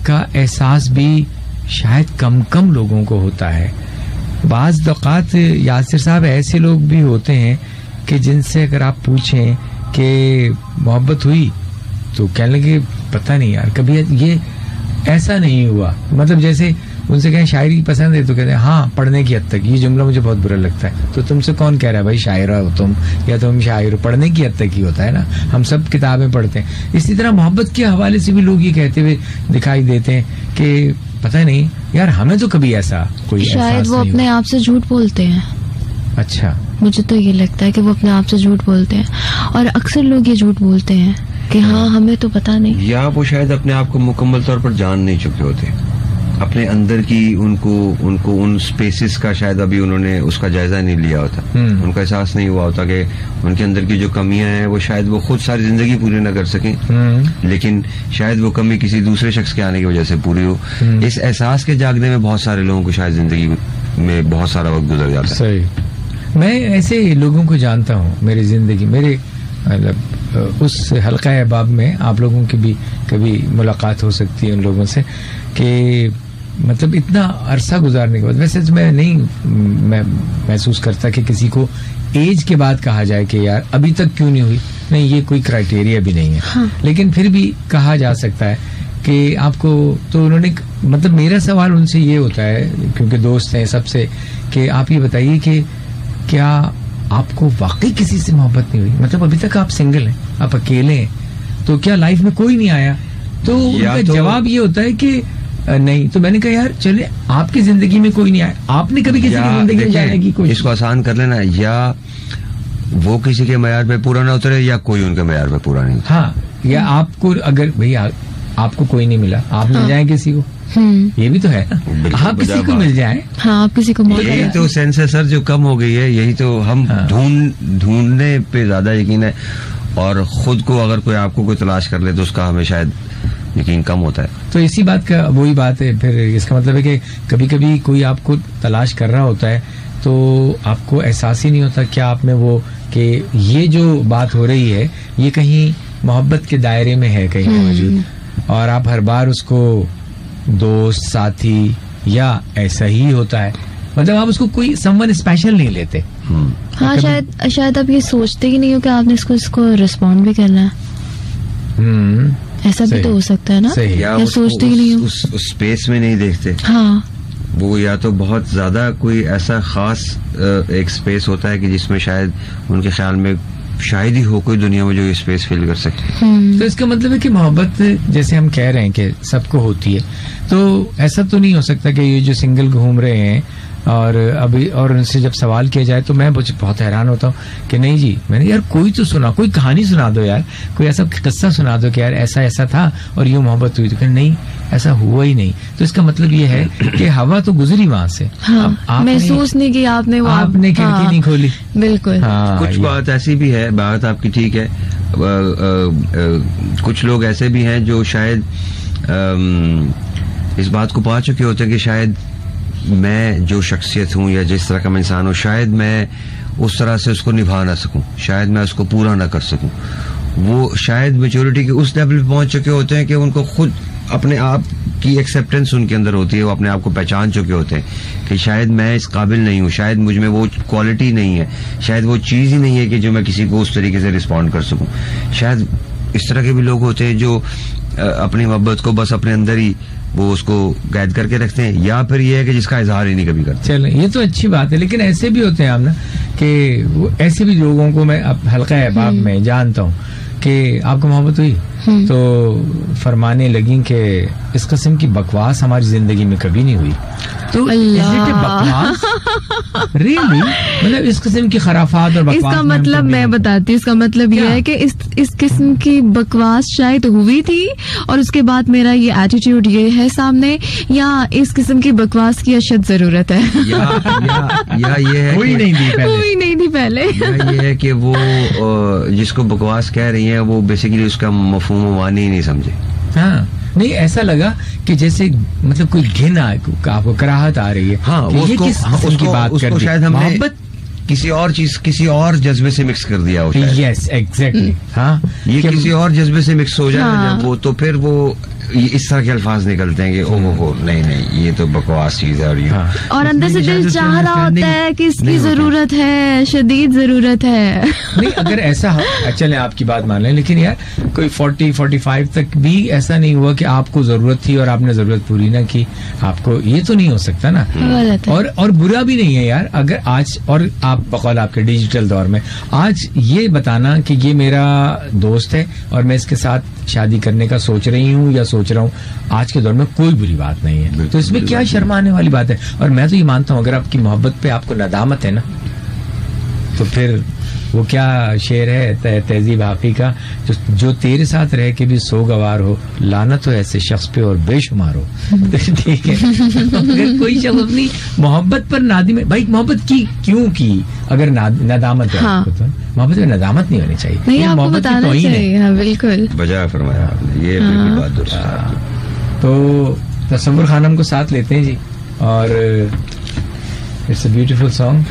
का एहसास भी शायद कम कम लोगों को होता है। बाज़ औक़ात यासिर साहब ऐसे लोग भी होते हैं कि जिनसे अगर आप पूछें कि मोहब्बत हुई तो कहने लगे पता नहीं यार, कभी ये ऐसा नहीं हुआ। मतलब जैसे उनसे कहें शायरी पसंद है तो कहते हैं हाँ पढ़ने की हद तक। ये जुमला मुझे बहुत बुरा लगता है। तो तुमसे कौन कह रहा है भाई शायरा हो तुम या तुम शायर हो? पढ़ने की हद तक ही होता है ना, हम सब किताबें पढ़ते हैं। इसी तरह मोहब्बत के हवाले से भी लोग ये कहते हुए दिखाई देते हैं कि पता नहीं यार हमें तो कभी ऐसा कोई शायद वो अपने आप से झूठ बोलते हैं। अच्छा, मुझे तो ये लगता है कि वो अपने आप से झूठ बोलते हैं, और अक्सर लोग ये झूठ बोलते हैं कि हाँ हमें तो पता नहीं, या वो शायद अपने आप को मुकम्मल तौर पर जान नहीं चुके होते, अपने अंदर की उनको उन स्पेसेस का शायद अभी उन्होंने उसका जायजा नहीं लिया होता। उनका एहसास नहीं हुआ होता कि उनके अंदर की जो कमियां हैं वो शायद वो खुद सारी जिंदगी पूरी ना कर सकें, लेकिन शायद वो कमी किसी दूसरे शख्स के आने की वजह से पूरी हो। इस एहसास के जागने में बहुत सारे लोगों को शायद जिंदगी में बहुत सारा वक्त गुजर जाता है। सही, मैं ऐसे लोगों को जानता हूँ मेरी जिंदगी, मेरे मतलब उस हल्का अहबाब में आप लोगों की भी कभी मुलाकात हो सकती है उन लोगों से कि मतलब इतना अरसा गुजारने के बाद, वैसे तो मैं महसूस करता कि किसी को एज के बाद कहा जाए कि यार अभी तक क्यों नहीं हुई, नहीं ये कोई क्राइटेरिया भी नहीं है। हाँ। लेकिन फिर भी कहा जा सकता है कि आपको, तो उन्होंने मतलब मेरा सवाल उनसे ये होता है क्योंकि दोस्त हैं सबसे, कि आप ये बताइए कि क्या आपको वाकई किसी से मोहब्बत नहीं हुई? मतलब अभी तक आप सिंगल हैं, आप अकेले हैं, तो क्या लाइफ में कोई नहीं आया? तो उनका जवाब ये होता है कि नहीं। तो मैंने कहा यार चले आपकी जिंदगी में कोई नहीं आया, आपने कभी किसी की जिंदगी में जाने की कोशिश? इसको आसान कर लेना, या वो किसी के मयार पे पूरा ना उतरे या कोई उनके मयार पे पूरा नहीं। हाँ, या आपको अगर भैया आपको कोई नहीं मिला, आप मिल जाए किसी को, ये भी तो है ना, आप किसी को मिल जाए। हाँ, आप किसी को मिल जाए। यही तो सेंस सर जो कम हो गई है, यही तो हम ढूंढने पे ज्यादा यकीन है, और खुद को अगर कोई आपको कोई तलाश कर ले तो उसका हमें शायद यकीन कम होता है। तो इसी बात का वही बात है, फिर इसका मतलब है कि कभी कभी कोई आपको तलाश कर रहा होता है तो आपको एहसास ही नहीं होता क्या आप में वो, कि ये जो बात हो रही है ये कहीं मोहब्बत के दायरे में है कहीं मौजूद, और आप हर बार उसको दोस्त साथी या ऐसा ही होता है, मतलब आप उसको कोई समवन स्पेशल नहीं लेते। हाँ, शायद आप ये सोचते ही नहीं हो कि आपने इसको रिस्पॉन्ड भी करना है। ऐसा भी तो हो सकता है ना, या सोचते ही नहीं हो, उस स्पेस में नहीं देखते। हाँ, वो या तो बहुत ज्यादा कोई ऐसा खास एक स्पेस होता है कि जिसमें शायद उनके ख्याल में शायद ही हो कोई दुनिया में जो ये स्पेस फिल कर सके। तो इसका मतलब है कि मोहब्बत जैसे हम कह रहे हैं कि सबको होती है, तो ऐसा तो नहीं हो सकता कि ये जो सिंगल घूम रहे हैं और अभी, और उनसे जब सवाल किया जाए तो मैं बहुत हैरान होता हूँ कि नहीं जी, मैंने यार कोई तो सुना, कोई कहानी सुना दो यार, कोई ऐसा किस्सा सुना दो कि यार ऐसा ऐसा था और यूँ मोहब्बत हुई, तो कहते नहीं ऐसा हुआ ही नहीं। तो इसका मतलब ये है कि हवा तो गुजरी वहां से। हाँ, महसूस नहीं किया आपने, आपने खिड़की नहीं खोली। बिल्कुल। हाँ, कुछ बात ऐसी भी है, बात आपकी ठीक है। कुछ लोग ऐसे भी हैं जो शायद इस बात को पा चुके होते हैं कि शायद मैं जो शख्सियत हूँ या जिस तरह का मैं इंसान हूँ, शायद मैं उस तरह से उसको निभा ना सकूं, शायद मैं उसको पूरा ना कर सकूं। वो शायद मेच्योरिटी के उस लेवल पे पहुंच चुके होते हैं कि उनको खुद अपने आप की एक्सेप्टेंस उनके अंदर होती है, वो अपने आप को पहचान चुके होते हैं कि शायद मैं इस काबिल नहीं हूँ, शायद मुझ में वो क्वालिटी नहीं है, शायद वो चीज़ ही नहीं है कि जो मैं किसी को उस तरीके से रिस्पॉन्ड कर सकूं। शायद इस तरह के भी लोग होते हैं जो अपनी मोहब्बत को बस अपने अंदर ही वो उसको कैद करके रखते हैं, या फिर ये है कि जिसका इजहार ही नहीं कभी करते। चलो ये तो अच्छी बात है, लेकिन ऐसे भी होते हैं आप ना कि वो ऐसे भी लोगों को मैं अब हल्का अहबाब में जानता हूँ कि आपको मोहब्बत हुई तो फरमाने लगी कि इस किस्म की बकवास हमारी जिंदगी में कभी नहीं हुई। तो बकवास रियली मतलब इस किस्म की खराफात और बकवास, इसका मतलब मैं बताती हूँ, इसका मतलब यह है कि इस किस्म की बकवास शायद हुई थी और उसके बाद मेरा ये एटीट्यूड ये है सामने, या इस किस्म की बकवास की अशद जरूरत है या ये है हुई नहीं थी पहले या ये है कि वो जिसको बकवास कह रही है वो बेसिकली उसका मफहूम मानी ही नहीं समझे। हाँ नहीं, ऐसा लगा कि जैसे मतलब कोई घिन आपको कराहत आ रही है। हाँ, वो उसको, किस किस्म की बात कर दी? शायद हमने मोहब्बत किसी और चीज, किसी और जज्बे से मिक्स कर दिया हो। Yes exactly. हाँ, ये किसी और जज्बे से मिक्स हो जाए हाँ। जब वो, तो फिर वो इस तरह के अल्फाज निकलते हैं कि ओहो नहीं ये तो बकवास चीज है। और ये और अंदर से दिल चाह रहा होता है कि इसकी जरूरत है, शदीद जरूरत है। नहीं, अगर ऐसा चले आपकी बात मान लें, लेकिन यार कोई 40-45 तक भी ऐसा नहीं हुआ कि आपको जरूरत थी और आपने जरूरत पूरी ना की, आपको ये तो नहीं हो सकता ना। और बुरा भी नहीं है यार अगर आज, और आप बकौल आपके डिजिटल दौर में आज ये बताना कि ये मेरा दोस्त है और मैं इसके साथ शादी करने का सोच रही हूँ या सोच रहा हूँ, आज के दौर में कोई बुरी बात नहीं है। तो इसमें क्या शर्माने वाली बात है। और मैं तो ये मानता हूँ अगर आपकी मोहब्बत पे आपको नदामत है ना, तो फिर वो क्या शेर है तहजीब हाफी का, जो तेरे साथ रह के भी सोगवार हो, लानत हो ऐसे शख्स पे और बेशुमार हो। ठीक है, अगर कोई शख्स अपनी मोहब्बत पर नादिम है, भाई मोहब्बत की क्यों की अगर नदामत है आपको, तो मोहब्बत में नदामत नहीं होनी चाहिए। नहीं, आपको बताना चाहिए। हाँ, बिल्कुल बजा फरमाया आपने, ये बिल्कुल बात दुरुस्त है। तो तसव्वुर खानम को साथ लेते हैं जी, और इट्स अ ब्यूटीफुल सॉन्ग।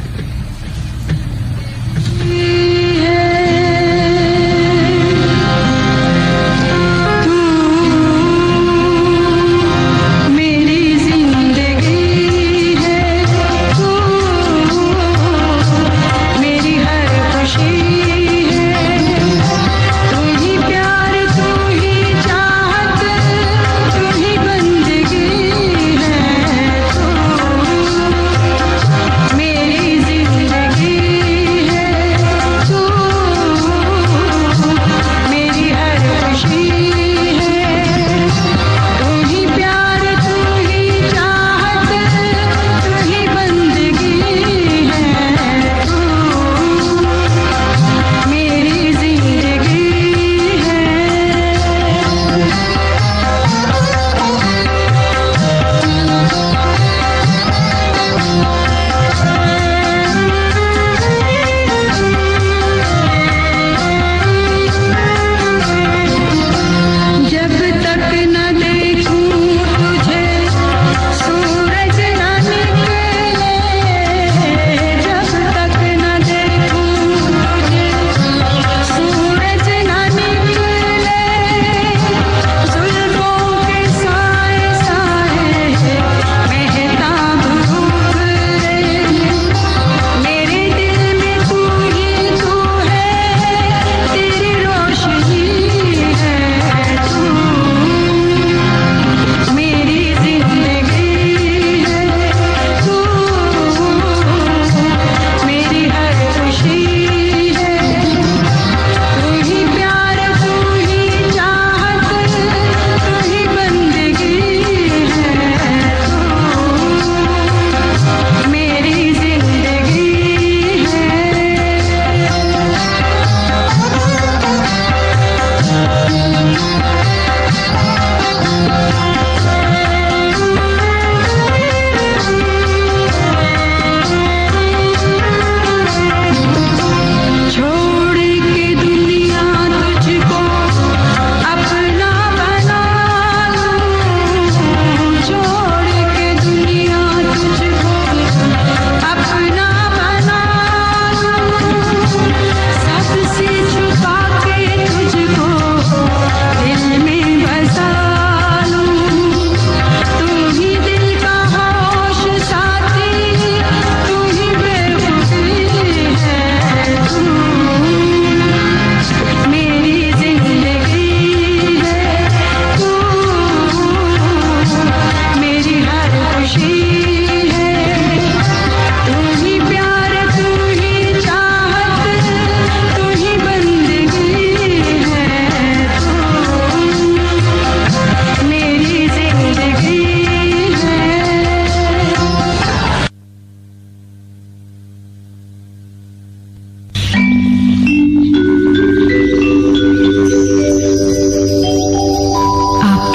मेरी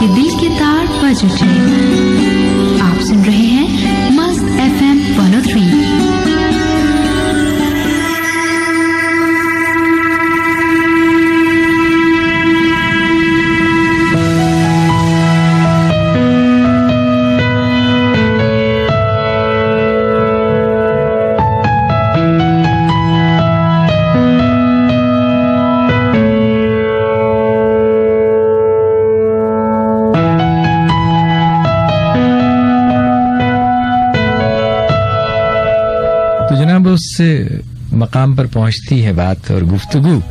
कि दिल के तार बज उठे। आप सुन रहे हैं मस्त FM 103। उस मकाम पर पहुंचती है बात और गुफ्तगू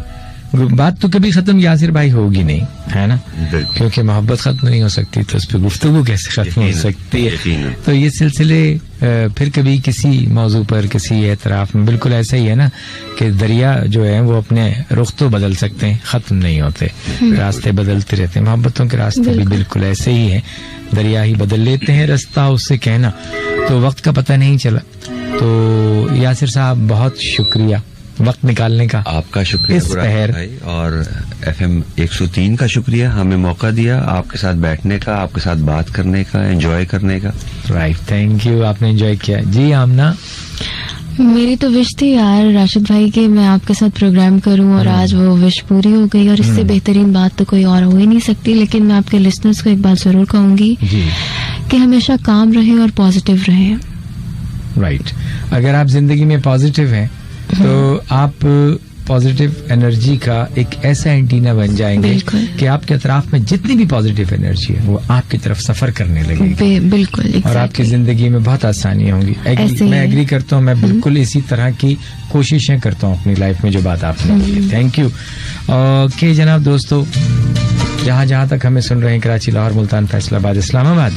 बात तो कभी खत्म यासिर भाई होगी नहीं, है ना, क्योंकि मोहब्बत खत्म नहीं हो सकती तो उस पर गुफ्तगू कैसे खत्म हो सकती है। तो ये सिलसिले फिर कभी किसी मौजू पर किसी एतराफ में बिल्कुल ऐसा ही है ना कि दरिया जो है वो अपने रुख तो बदल सकते हैं, खत्म नहीं होते, रास्ते बदलते रहते हैं। मोहब्बतों के रास्ते भी बिल्कुल ऐसे ही है, दरिया ही बदल लेते हैं रास्ता उससे कहना, तो वक्त का पता नहीं चला। तो यासिर साहब बहुत शुक्रिया वक्त निकालने का, आपका शुक्रिया इस पहर भाई, और FM 103 का शुक्रिया, हमें मौका दिया आपके साथ बैठने का, आपके साथ बात करने का, एंजॉय करने का। राइट, थैंक यू, आपने एंजॉय किया। जी आमना, मेरी तो विश थी यार राशिद भाई कि मैं आपके साथ प्रोग्राम करूं और आज वो विश पूरी हो गई, और इससे बेहतरीन बात तो कोई और हो ही नहीं सकती। लेकिन मैं आपके लिसनर्स को एक बात जरूर कहूंगी कि हमेशा काम रहें और पॉजिटिव रहें। राइट, अगर आप जिंदगी में पॉजिटिव हैं तो आप पॉजिटिव एनर्जी का एक ऐसा एंटीना बन जाएंगे कि आपके अतराफ में जितनी भी पॉजिटिव एनर्जी है वो आपकी तरफ सफर करने लगेगी। बिल्कुल, और आपकी जिंदगी में बहुत आसानियां होंगी। मैं एग्री करता हूँ, मैं बिल्कुल इसी तरह की कोशिशें करता हूँ अपनी लाइफ में जो बात आपने की। Thank you. ओके जनाब दोस्तों, जहाँ जहाँ तक हमें सुन रहे हैं, कराची, लाहौर, मुल्तान, फैसलाबाद, इस्लामाबाद,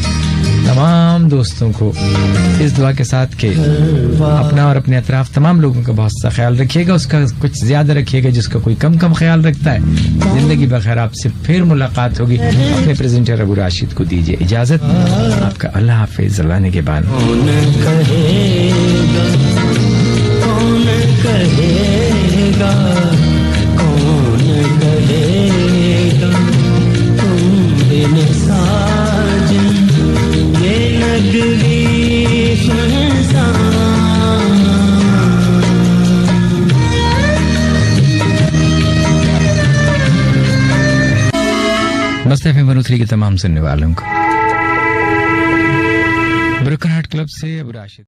तमाम दोस्तों को इस दुआ के साथ के अपना और अपने अतराफ तमाम लोगों का बहुत सा ख्याल रखिएगा, उसका कुछ ज्यादा रखिएगा जिसका कोई कम ख्याल रखता है। जिंदगी बखैर, आपसे फिर मुलाकात होगी। अपने प्रेजेंटर अबू राशिद को दीजिए इजाजत। आपका अल्लाह हाफिज, अल्लाह ने के बाद। मस्त FM 103 के तमाम सुनने वालों को ब्रोकन हार्ट क्लब से अबू राशिद।